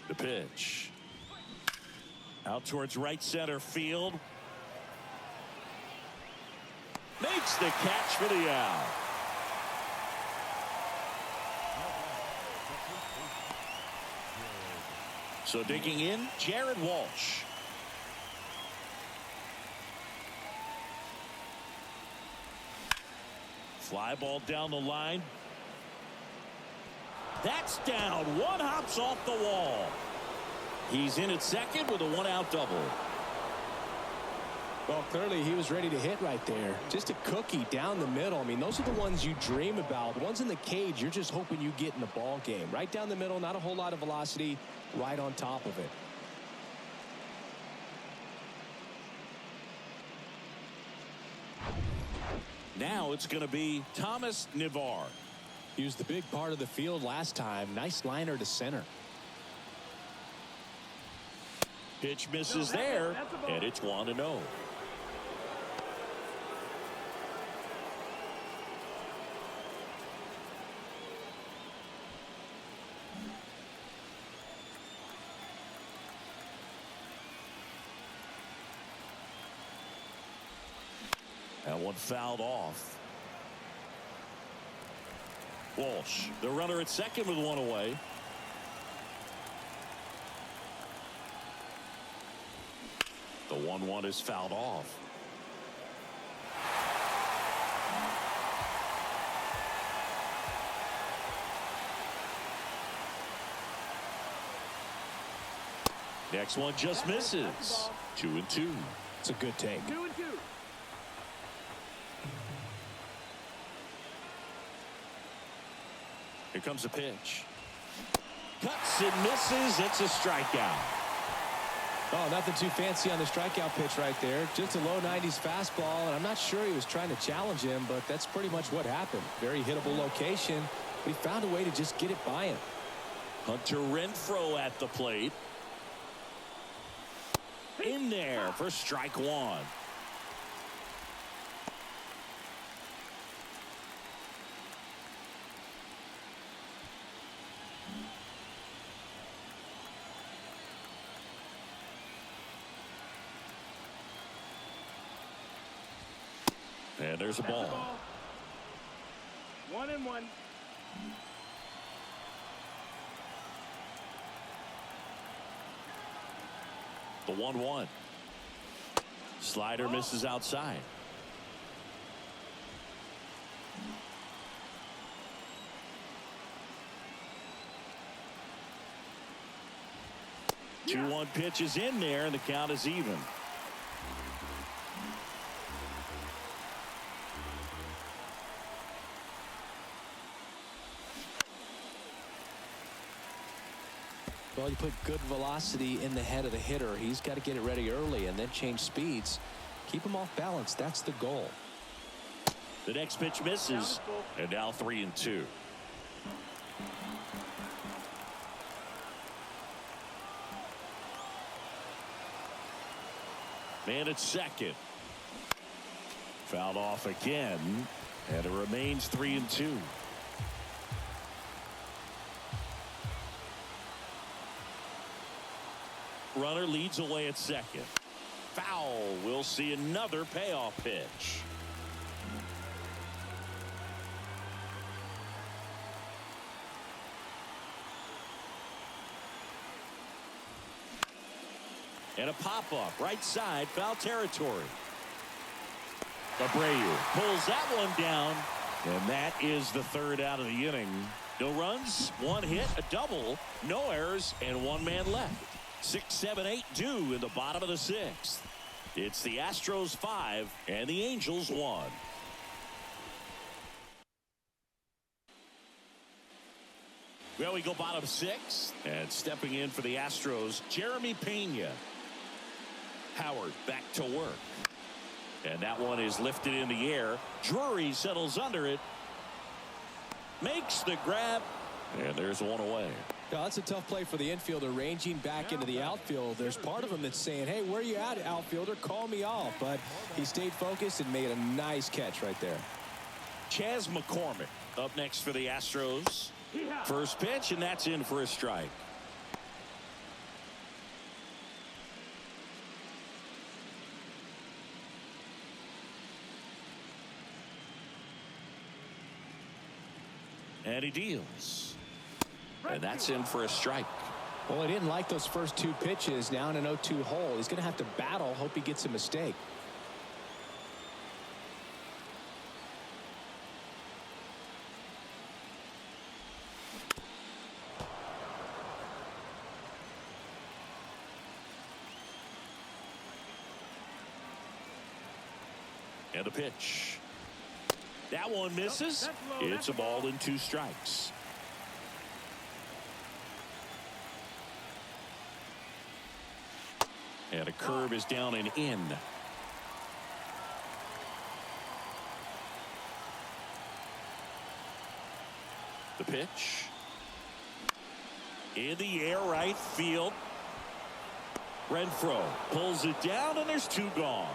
The pitch. Out towards right center field. Makes the catch for the out. So digging in, Jared Walsh. Fly ball down the line. That's down. One hops off the wall. He's in at second with a 1-out double. Well, clearly he was ready to hit right there. Just a cookie down the middle. I mean, those are the ones you dream about. The ones in the cage, you're just hoping you get in the ball game. Right down the middle, not a whole lot of velocity, right on top of it. Now it's going to be Thomas Navar. He was the big part of the field last time. Nice liner to center. Pitch misses there, and it's 1-0. That one fouled off. Walsh, the runner at second with one away. The 1-1 is fouled off. Next one just misses. 2-2. It's a good take. 2-2. Here comes a pitch. Cuts and misses. It's a strikeout. Oh, nothing too fancy on the strikeout pitch right there. Just a low 90s fastball, and I'm not sure he was trying to challenge him, but that's pretty much what happened. Very hittable location, but he found a way to just get it by him. Hunter Renfroe at the plate. In there for strike one. And there's a ball. 1-1. The 1-1. Slider misses outside. Yeah. 2-1 pitch is in there, and the count is even. Well, you put good velocity in the head of the hitter. He's got to get it ready early and then change speeds. Keep him off balance. That's the goal. The next pitch misses, and now 3-2. Man at second. Fouled off again, and it remains 3-2. Runner leads away at second. Foul. We'll see another payoff pitch. And a pop-up right side, foul territory. Abreu pulls that one down, and that is the third out of the inning. No runs, one hit, a double, no errors, and one man left. 6, 7, 8 due in the bottom of the sixth. It's the Astros 5 and the Angels 1. Well, we go bottom 6, and stepping in for the Astros, Jeremy Pena. Howard back to work. And that one is lifted in the air. Drury settles under it. Makes the grab. And there's one away. Now, that's a tough play for the infielder, ranging back into the outfield. There's part of him that's saying, hey, where you at, outfielder? Call me off. But he stayed focused and made a nice catch right there. Chas McCormick up next for the Astros. First pitch, and that's in for a strike. And he deals. And that's in for a strike. Well, he didn't like those first two pitches. Now in an 0-2 hole. He's going to have to battle. Hope he gets a mistake. And a pitch. That one misses. It's a ball and 2 strikes. And a curve is down and in. The pitch. In the air, right field. Renfroe pulls it down, and there's 2 gone.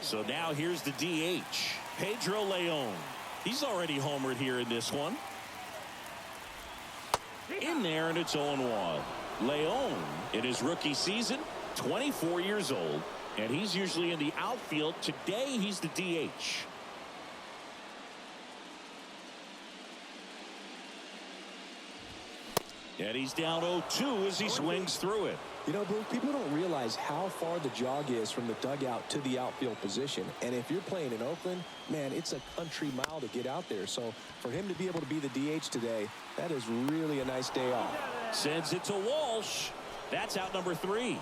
So now here's the DH, Pedro Leon. He's already homered here in this one. In there, and it's 0-1. Leon, in his rookie season, 24 years old, and he's usually in the outfield. Today, he's the DH. And he's down 0-2 as he swings through it. You know, Bruce, people don't realize how far the jog is from the dugout to the outfield position. And if you're playing in Oakland, man, it's a country mile to get out there. So for him to be able to be the DH today, that is really a nice day off. Sends it to Walsh. That's out number 3.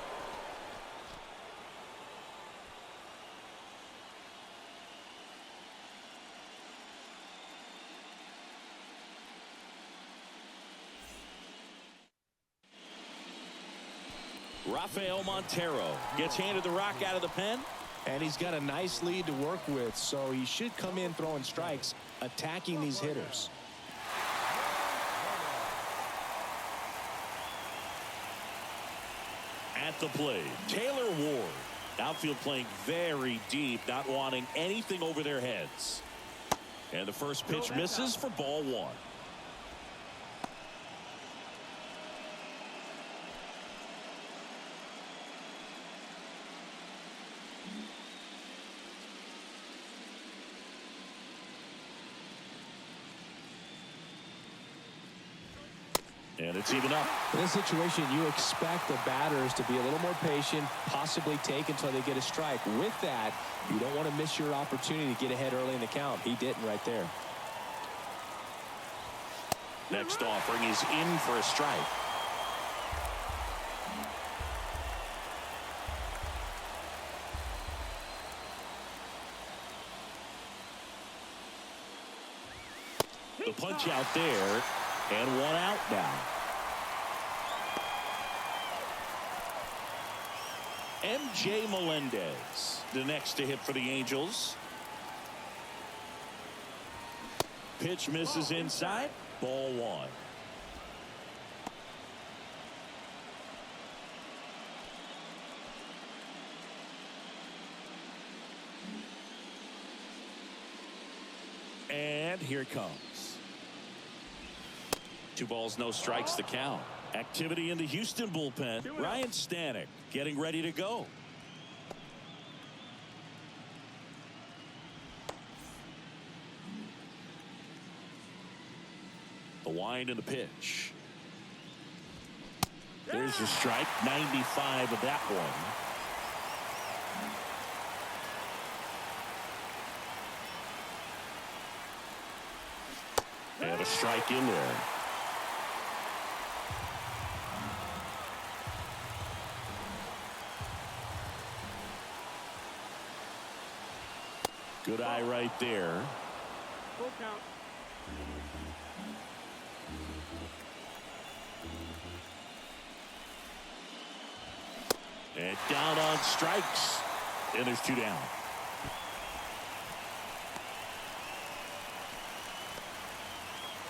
Rafael Montero gets handed the rock out of the pen. And he's got a nice lead to work with, so he should come in throwing strikes, attacking these hitters. At the plate, Taylor Ward. Outfield playing very deep, not wanting anything over their heads. And the first pitch misses for ball 1. And it's even up. In this situation, you expect the batters to be a little more patient, possibly take until they get a strike. With that, you don't want to miss your opportunity to get ahead early in the count. He didn't right there. Next offering is in for a strike. The punch out there, and one out now. MJ Melendez, the next to hit for the Angels. Pitch misses inside. Ball one. And here it comes. 2 balls, no strikes, the count. Activity in the Houston bullpen. Ryan Stanek getting ready to go. The wind and the pitch. There's a strike. 95 of that one. And a strike in there. Good eye right there. Full count. And down on strikes. And there's 2 down.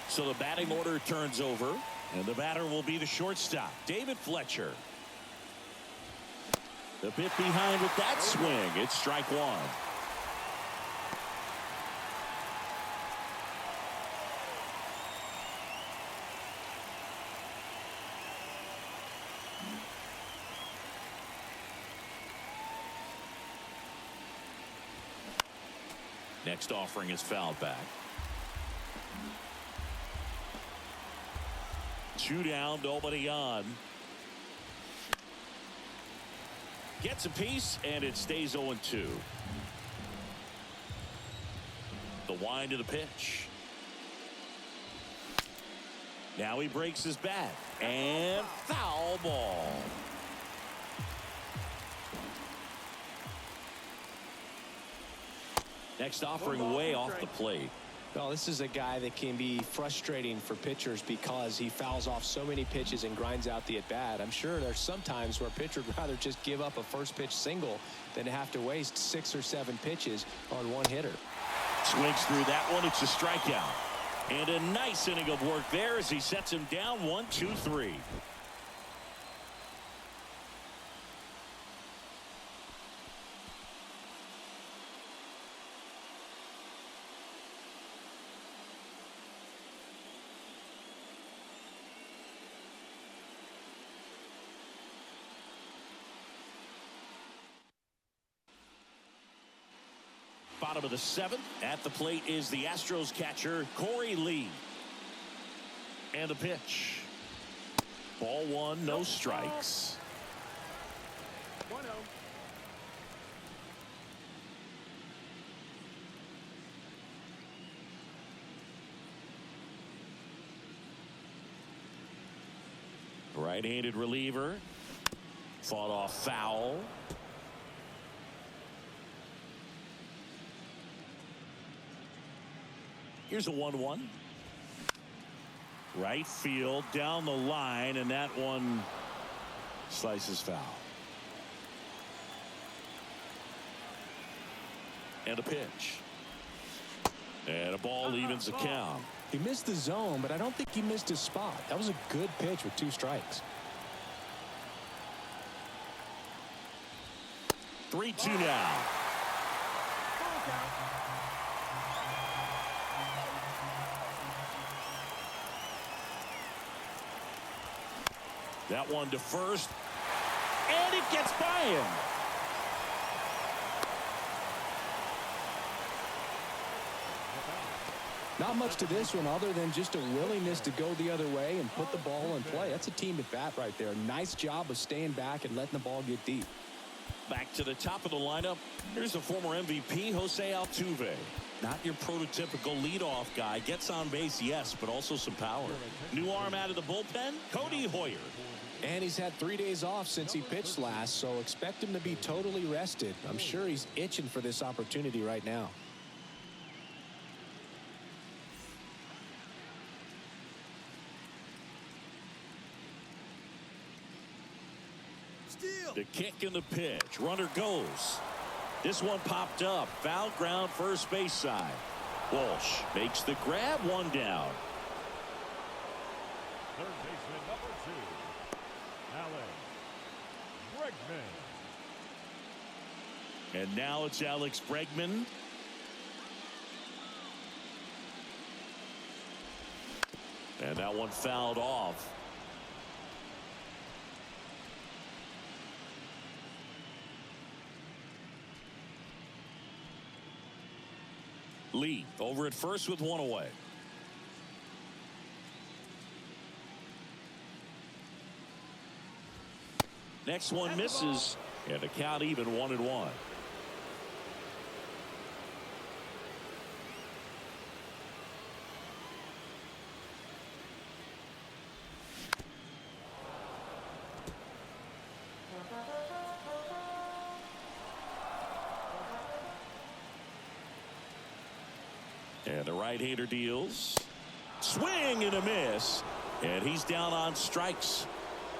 So the batting order turns over, and the batter will be the shortstop, David Fletcher. The bit behind with that swing. It's strike one. Next offering is fouled back. 2 down, nobody on. Gets a piece, and it stays 0-2. The wind of the pitch. Now he breaks his bat, and foul ball. Next offering way off the plate. Well, this is a guy that can be frustrating for pitchers because he fouls off so many pitches and grinds out the at-bat. I'm sure there's some times where a pitcher would rather just give up a first pitch single than have to waste 6 or 7 pitches on one hitter. Swings through that one. It's a strikeout. And a nice inning of work there as he sets him down 1-2-3. Bottom of the 7th. At the plate is the Astros catcher, Corey Lee. And the pitch. Ball 1, no strikes. 1-0. Right-handed reliever. Fought off foul. Here's a 1-1. Right field down the line, and that one slices foul. And a pitch. And a ball evens the count. He missed the zone, but I don't think he missed his spot. That was a good pitch with 2 strikes. 3-2 now. Full count. That one to first, and it gets by him. Not much to this one other than just a willingness to go the other way and put the ball in play. That's a team at bat right there. Nice job of staying back and letting the ball get deep. Back to the top of the lineup. Here's the former MVP, Jose Altuve. Not your prototypical leadoff guy. Gets on base, yes, but also some power. New arm out of the bullpen, Cody Hoyer. And he's had 3 days off since he pitched last, so expect him to be totally rested. I'm sure he's itching for this opportunity right now. The kick and the pitch. Runner goes. This one popped up. Foul ground, first base side. Walsh makes the grab, one down. Third baseman number 2, Alex Bregman. And now it's Alex Bregman. And that one fouled off. Lee over at first with one away. Next one misses, and the count even 1-1. And the right-hander deals. Swing and a miss. And he's down on strikes.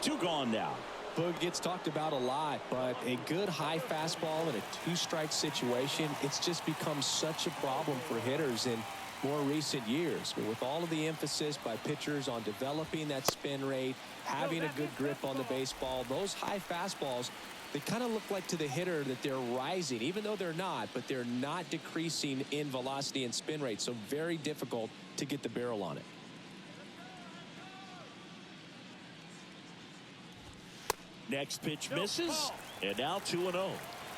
2 gone now. Boog gets talked about a lot, but a good high fastball in a 2-strike situation, it's just become such a problem for hitters in more recent years. But with all of the emphasis by pitchers on developing that spin rate, having a good grip on the baseball, those high fastballs, they kind of look like to the hitter that they're rising, even though they're not, but they're not decreasing in velocity and spin rate. So very difficult to get the barrel on it. Next pitch misses, and now 2-0.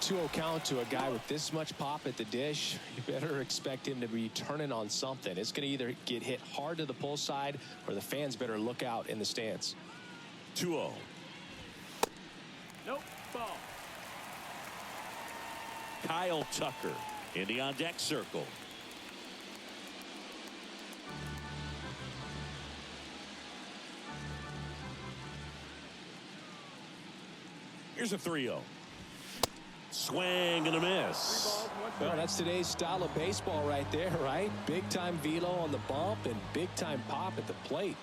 2-0 count to a guy with this much pop at the dish. You better expect him to be turning on something. It's going to either get hit hard to the pull side, or the fans better look out in the stands. 2-0. Nope. Ball. Kyle Tucker in the on-deck circle. Here's a 3-0. Swing and a miss. Well, that's today's style of baseball right there, right? Big-time velo on the bump and big-time pop at the plate.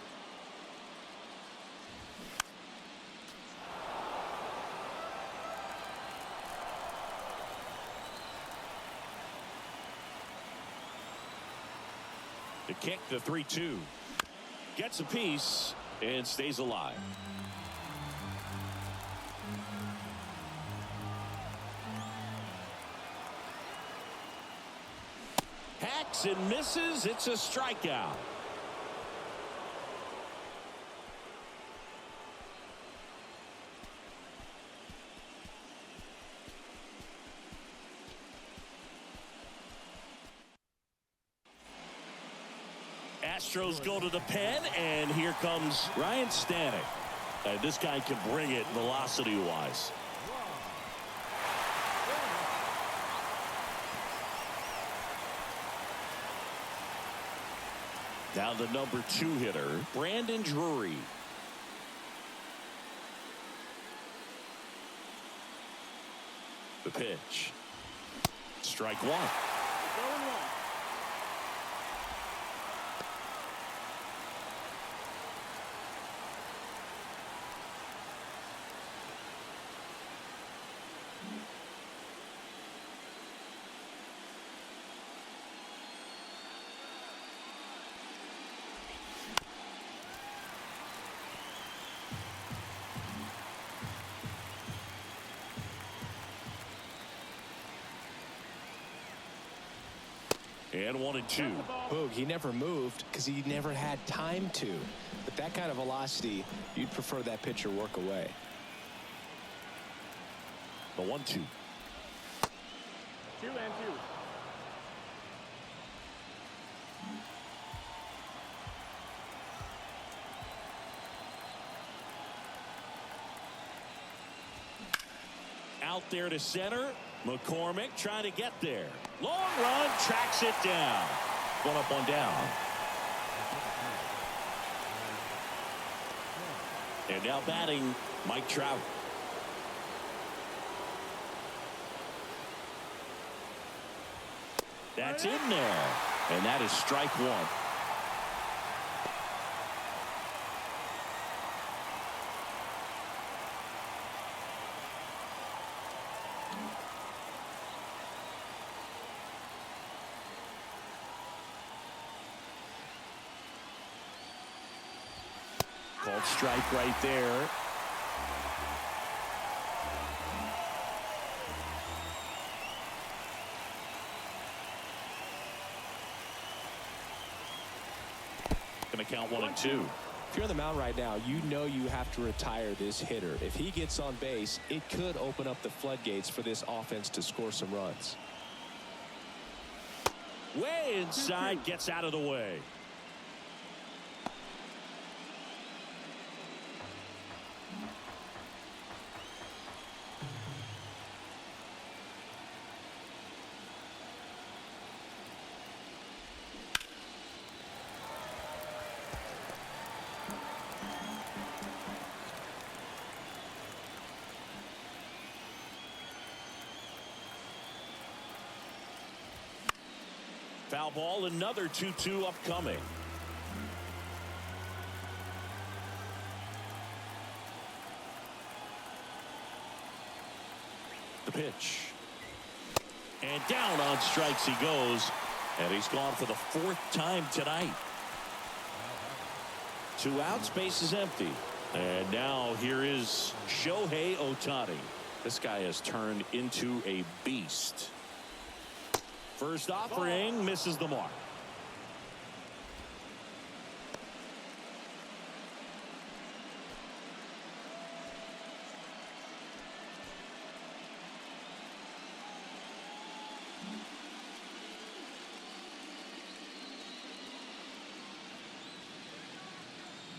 The kick, the 3-2. Gets a piece and stays alive. Hacks and misses. It's a strikeout. Astros go to the pen, and here comes Ryan Stanek. This guy can bring it velocity-wise. Now the number 2 hitter, Brandon Drury. The pitch. Strike 1. And 1-2. Boog, he never moved because he never had time to. But that kind of velocity, you'd prefer that pitcher work away. The 1-2. 2-2. Out there to center. McCormick trying to get there. Long run, tracks it down. 1 up, 1 down. And now batting, Mike Trout. That's in there. And that is strike 1. Called strike right there. Going to count 1-2. If you're on the mound right now, you know you have to retire this hitter. If he gets on base, it could open up the floodgates for this offense to score some runs. Way inside, gets out of the way. Foul ball, another 2-2 upcoming. The pitch. And down on strikes he goes. And he's gone for the 4th time tonight. 2 outs, base is empty. And now here is Shohei Ohtani. This guy has turned into a beast. First offering misses the mark.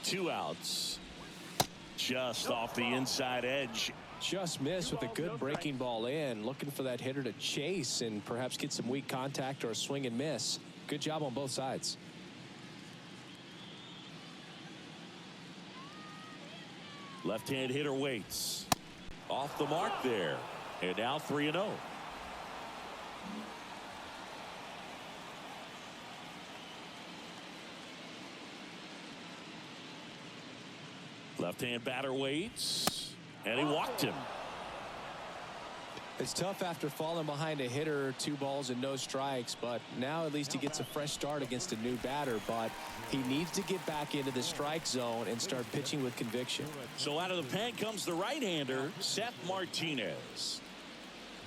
Two outs. Just off the inside edge. Just missed with a good breaking ball in, looking for that hitter to chase and perhaps get some weak contact or a swing and miss. Good job on both sides. Left-hand hitter waits. Off the mark there. And now 3-0. Left-hand batter waits. And he walked him. It's tough after falling behind a hitter, 2 balls and no strikes, but now at least he gets a fresh start against a new batter, but he needs to get back into the strike zone and start pitching with conviction. So out of the pen comes the right-hander, Seth Martinez.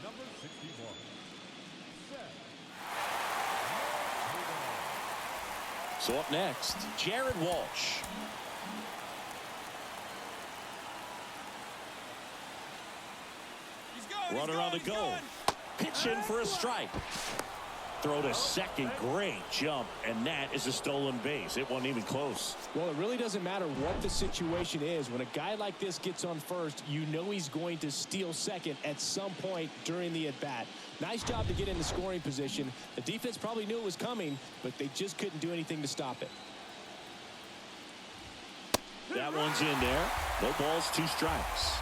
Number 61. So up next, Jared Walsh. Runner on the go. Pitch in for a strike. Throw to second. Great jump. And that is a stolen base. It wasn't even close. Well, it really doesn't matter what the situation is. When a guy like this gets on first, you know he's going to steal second at some point during the at-bat. Nice job to get into scoring position. The defense probably knew it was coming, but they just couldn't do anything to stop it. That one's in there. No balls, 2 strikes.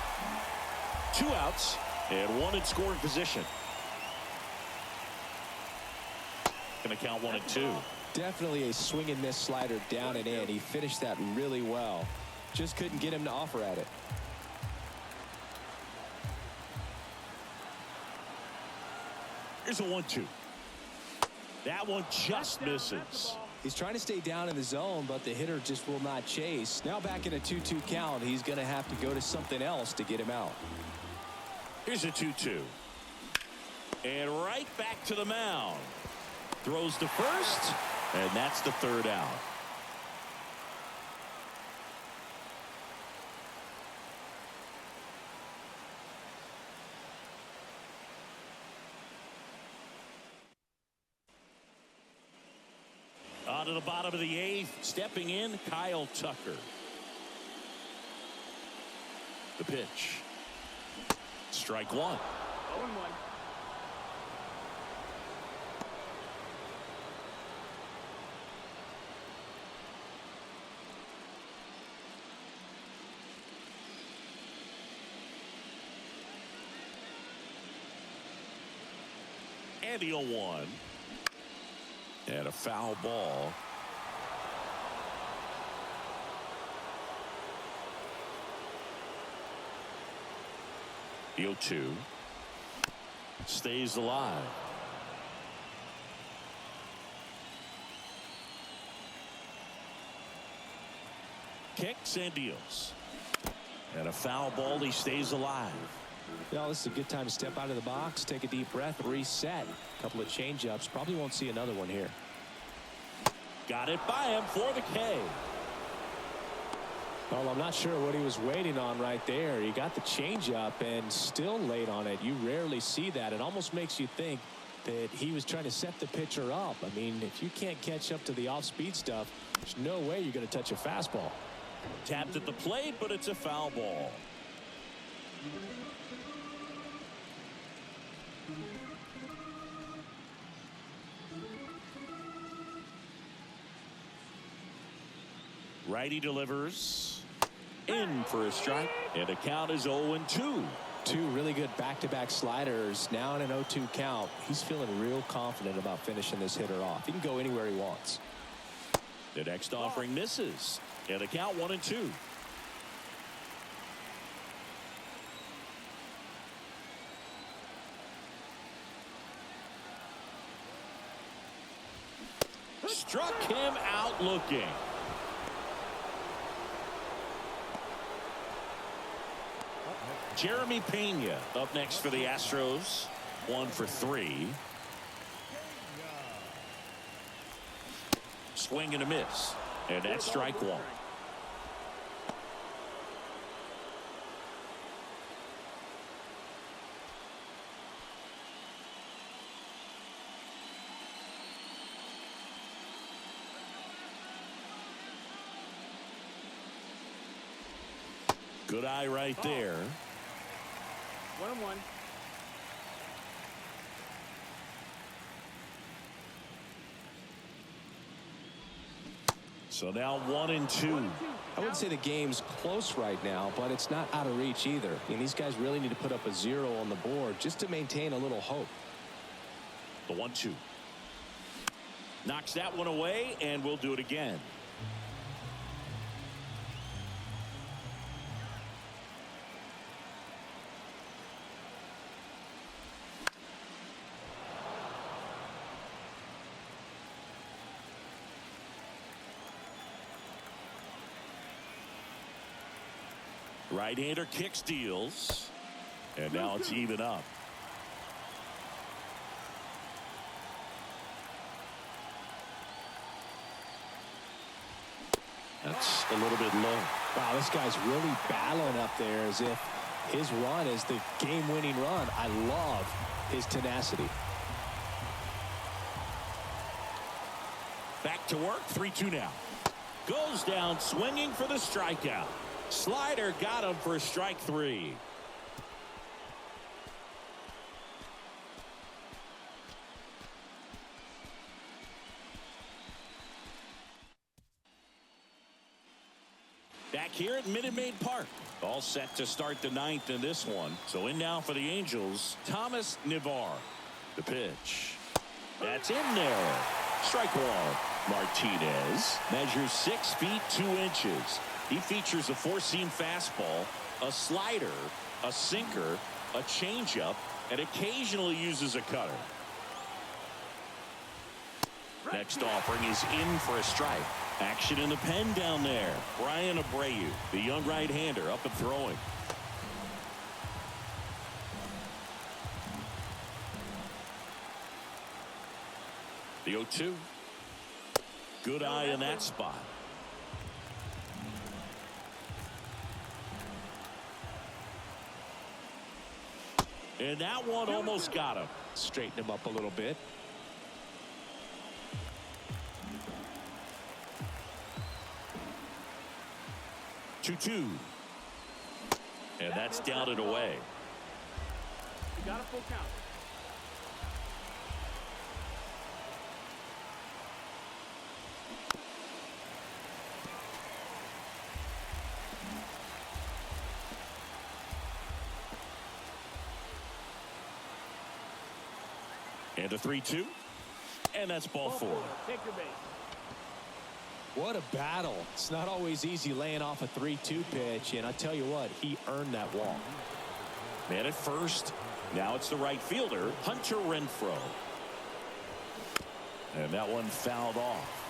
2 outs. And 1 in scoring position. Going to count 1-2. Definitely a swing and miss slider down and in. He finished that really well. Just couldn't get him to offer at it. Here's a 1-2. That one just misses. He's trying to stay down in the zone, but the hitter just will not chase. Now back in a 2-2 count, he's going to have to go to something else to get him out. Here's a 2-2. And right back to the mound. Throws to first, and that's the 3rd out. On to the bottom of the 8th, stepping in, Kyle Tucker. The pitch. Strike 1. 0-1. And the 0-1. And a foul ball. The 0-2 stays alive. Kicks and deals. And a foul ball. He stays alive. Well, this is a good time to step out of the box, take a deep breath, reset. A couple of change-ups. Probably won't see another one here. Got it by him for the K. Well, I'm not sure what he was waiting on right there. He got the changeup and still late on it. You rarely see that. It almost makes you think that he was trying to set the pitcher up. I mean, if you can't catch up to the off-speed stuff, there's no way you're going to touch a fastball. Tapped at the plate, but it's a foul ball. Righty delivers in for a strike, and the count is 0-2. Two really good back-to-back sliders. Now in an 0-2 count. He's feeling real confident about finishing this hitter off. He can go anywhere he wants. The next offering misses, and the count 1-2. Struck him out looking. Jeremy Pena up next for the Astros. 1 for 3. Swing and a miss. And that's strike one. Good eye right there. 1-1. So now 1-2. I wouldn't say the game's close right now, but it's not out of reach either. I mean, these guys really need to put up a 0 on the board just to maintain a little hope. The 1-2. Knocks that one away, and we'll do it again. Right-hander kicks, deals, and now it's even up. That's a little bit low. Wow, this guy's really battling up there as if his run is the game-winning run. I love his tenacity. Back to work, 3-2 now. Goes down swinging for the strikeout. Slider got him for strike 3. Back here at Minute Maid Park. All set to start the 9th in this one. So in now for the Angels, Thomas Navar. The pitch. That's in there. Strike one. Martinez measures 6 feet 2 inches. He features a four-seam fastball, a slider, a sinker, a changeup, and occasionally uses a cutter. Next offering is in for a strike. Action in the pen down there. Brian Abreu, the young right-hander, up and throwing. The 0-2. Good eye in that spot. And that one almost got him. Straighten him up a little bit. Two. And that's down and away. You got a full count. And a 3-2. And that's ball 4. Take your base. What a battle. It's not always easy laying off a 3-2 pitch, and I tell you what, he earned that walk. Man at first. Now it's the right fielder, Hunter Renfroe. And that one fouled off.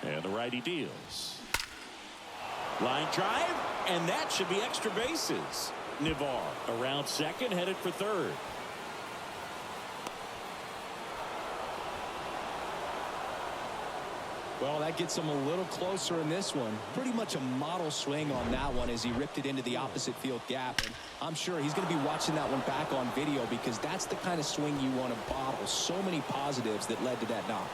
And the righty deals. Line drive, and that should be extra bases. Navar around second, headed for third. Well, that gets him a little closer in this one. Pretty much a model swing on that one as he ripped it into the opposite field gap. And I'm sure he's going to be watching that one back on video because that's the kind of swing you want to bottle. So many positives that led to that knock.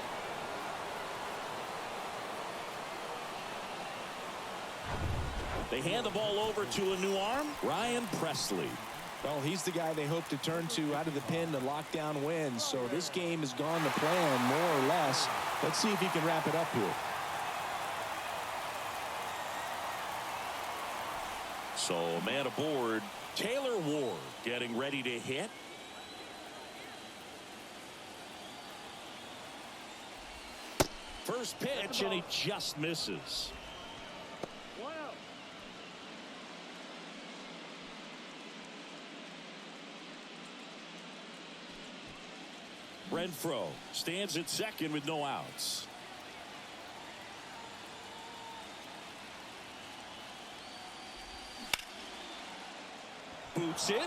They hand the ball over to a new arm, Ryan Presley. Well, he's the guy they hope to turn to out of the pen to lock down wins. So this game has gone to plan, more or less. Let's see if he can wrap it up here. So, man aboard, Taylor Ward getting ready to hit. First pitch, and he just misses. Renfroe stands at second with no outs. Boots it.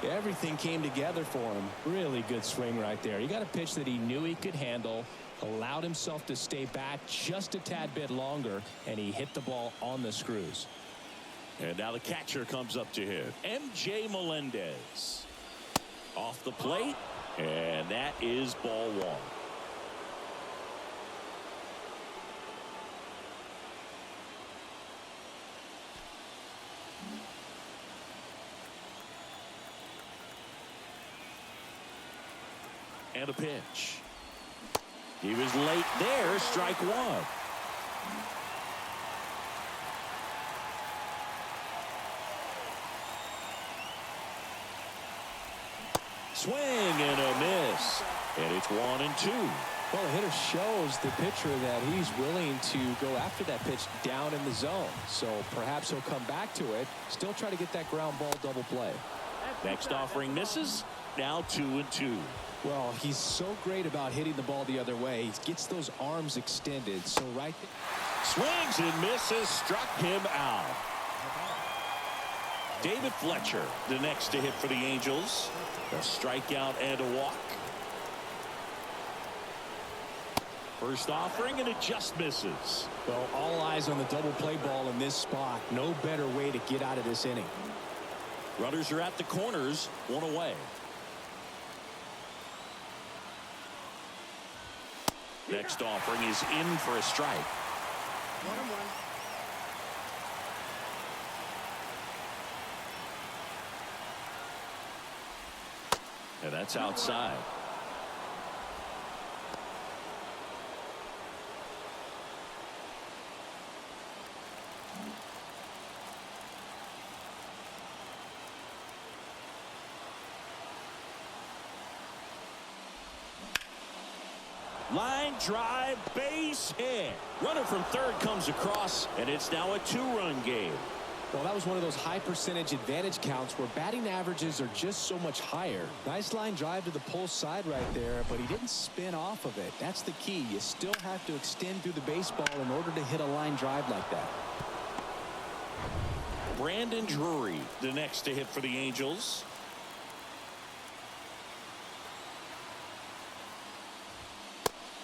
Everything came together for him. Really good swing right there. He got a pitch that he knew he could handle, allowed himself to stay back just a tad bit longer, and he hit the ball on the screws. And now the catcher comes up to hit. MJ Melendez. Off the plate. And that is ball one. And a pitch. He was late there. Strike one. Swing and a miss. And it's 1-2. Well, the hitter shows the pitcher that he's willing to go after that pitch down in the zone. So perhaps he'll come back to it. Still try to get that ground ball double play. Next offering misses. Now 2-2. Well, he's so great about hitting the ball the other way. He gets those arms extended. So right there. Swings and misses. Struck him out. David Fletcher, the next to hit for the Angels. A strikeout and a walk. First offering, and it just misses. Well, all eyes on the double play ball in this spot. No better way to get out of this inning. Runners are at the corners, one away. Next offering is in for a strike. 1-1. And that's outside. Line drive, base hit. Runner from third comes across, and it's now a two-run game. Well, that was one of those high percentage advantage counts where batting averages are just so much higher. Nice line drive to the pull side right there, but he didn't spin off of it. That's the key. You still have to extend through the baseball in order to hit a line drive like that. Brandon Drury, the next to hit for the Angels.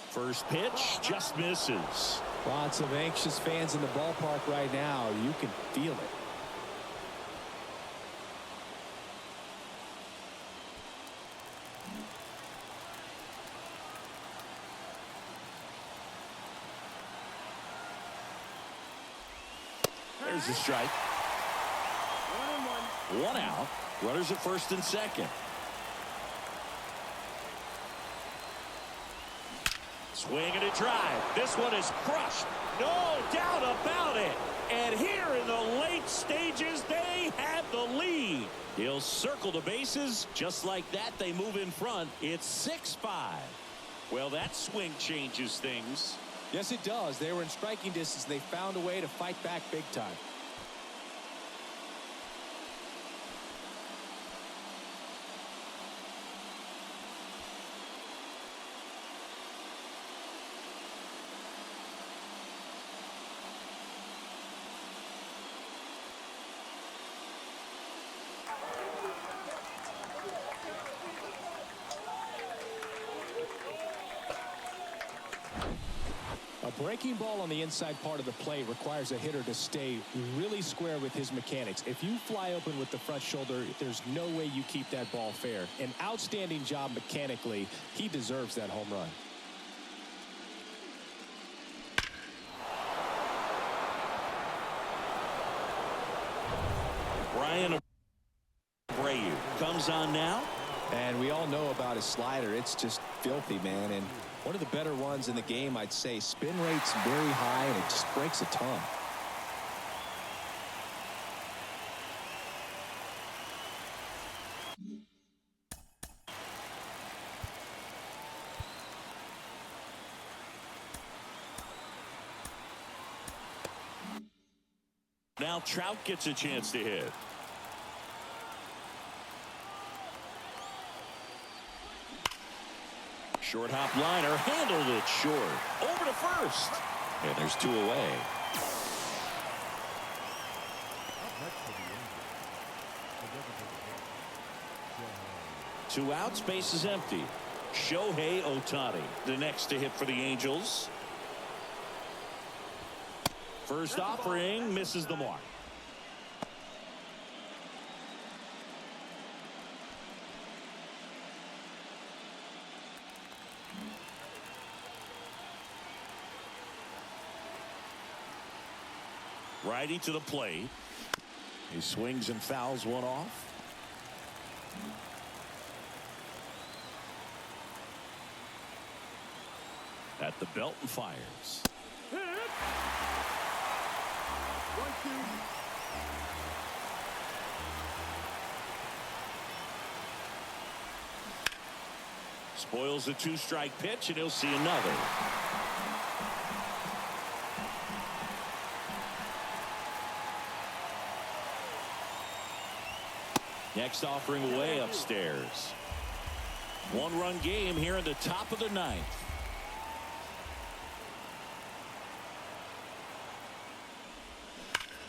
First pitch just misses. Lots of anxious fans in the ballpark right now. You can feel it. There's the strike. 1-1. One out. Runners at first and second. Swing and a drive. This one is crushed. No doubt about it. And here in the late stages, they have the lead. He'll circle the bases. Just like that, they move in front. It's 6-5. Well, that swing changes things. Yes, it does. They were in striking distance. They found a way to fight back big time. Breaking ball on the inside part of the plate requires a hitter to stay really square with his mechanics. If you fly open with the front shoulder, there's no way you keep that ball fair. An outstanding job mechanically. He deserves that home run. Brian Abreu comes on now. And we all know about his slider. It's just filthy, man. And one of the better ones in the game, I'd say. Spin rate's very high, and it just breaks a ton. Now Trout gets a chance to hit. Short hop liner, handled it short. Over to first. And there's 2 away. Two outs, base is empty. Shohei Ohtani, the next to hit for the Angels. First offering misses the mark. Righty to the plate. He swings and fouls one off. At the belt and fires. 1-2. Spoils a 2-strike pitch, and he'll see another. Next offering way upstairs. 1-run game here in the top of the 9th.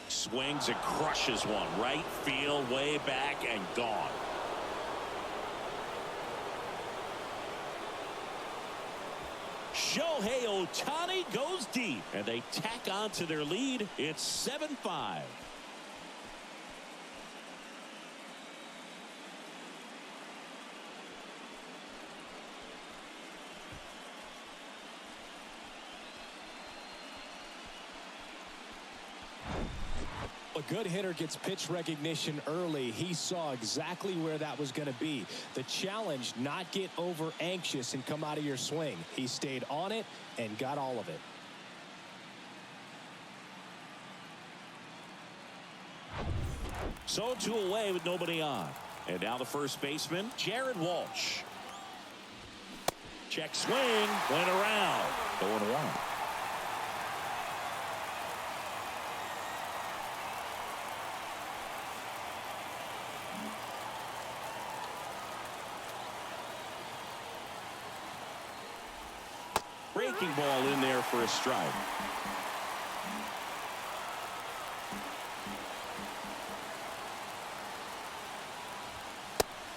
Swings and crushes one. Right field, way back, and gone. Shohei Ohtani goes deep, and they tack on to their lead. It's 7-5. A good hitter gets pitch recognition early. He saw exactly where that was going to be. The challenge, not get over anxious and come out of your swing. He stayed on it and got all of it. So 2 away with nobody on. And now the first baseman, Jared Walsh. Check swing, went around. 0-1. Breaking ball in there for a strike.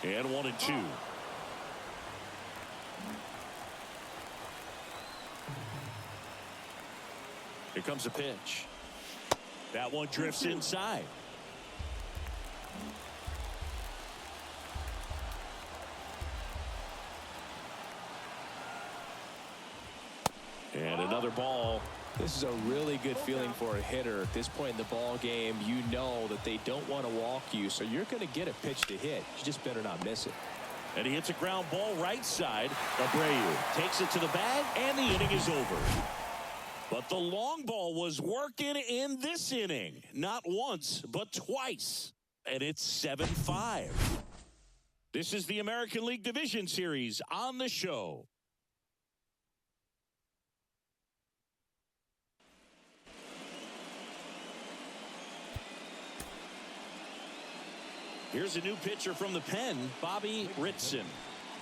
And 1-2. Here comes a pitch. That one drifts inside. And another ball. This is a really good feeling for a hitter. At this point in the ball game, you know that they don't want to walk you, so you're going to get a pitch to hit. You just better not miss it. And he hits a ground ball right side. Abreu takes it to the bag, and the inning is over. But the long ball was working in this inning. Not once, but twice. And it's 7-5. This is the American League Division Series on the show. Here's a new pitcher from the pen, Bobby Ritson.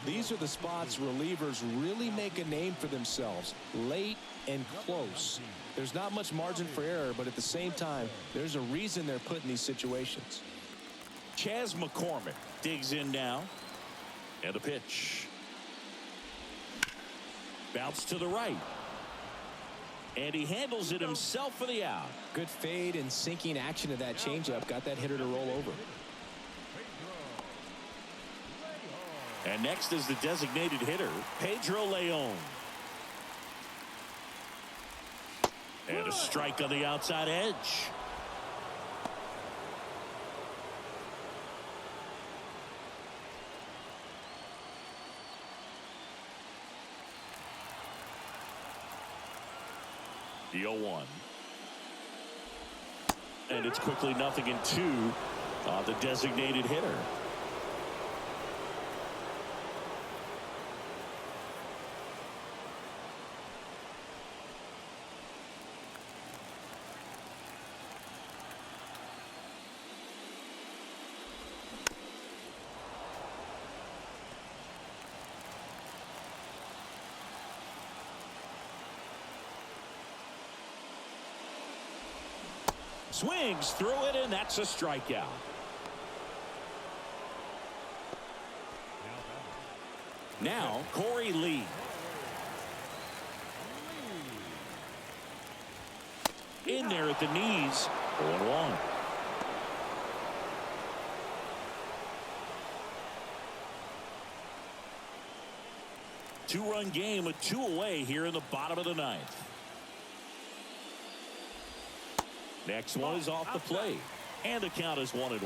These are the spots relievers really make a name for themselves. Late and close. There's not much margin for error, but at the same time, there's a reason they're put in these situations. Chas McCormick digs in now. And a pitch. Bounce to the right. And he handles it himself for the out. Good fade and sinking action of that changeup. Got that hitter to roll over. And next is the designated hitter, Pedro Leon. And a strike on the outside edge. The 0-1. And it's quickly 0-2 on the designated hitter. Swings through it, and that's a strikeout. Now, Corey Lee. In there at the knees. 0-1. Two-run game with 2 away here in the bottom of the 9th. Next one is off the plate, and the count is 1-1.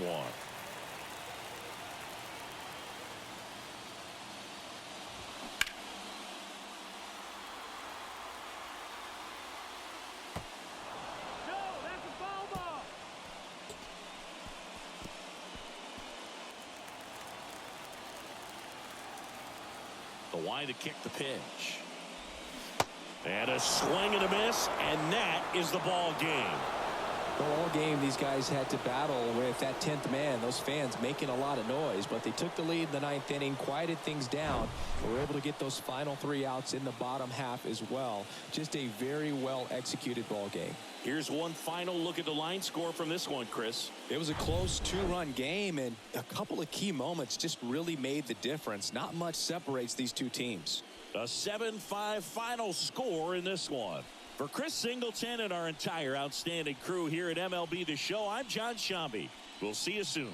The wind to kick the pitch. And a swing and a miss, and that is the ball game. Well, all game, these guys had to battle with that 10th man. Those fans making a lot of noise, but they took the lead in the 9th inning, quieted things down, and were able to get those final 3 outs in the bottom half as well. Just a very well-executed ball game. Here's one final look at the line score from this one, Chris. It was a close 2-run game, and a couple of key moments just really made the difference. Not much separates these two teams. A 7-5 final score in this one. For Chris Singleton and our entire outstanding crew here at MLB The Show, I'm John Shambi. We'll see you soon.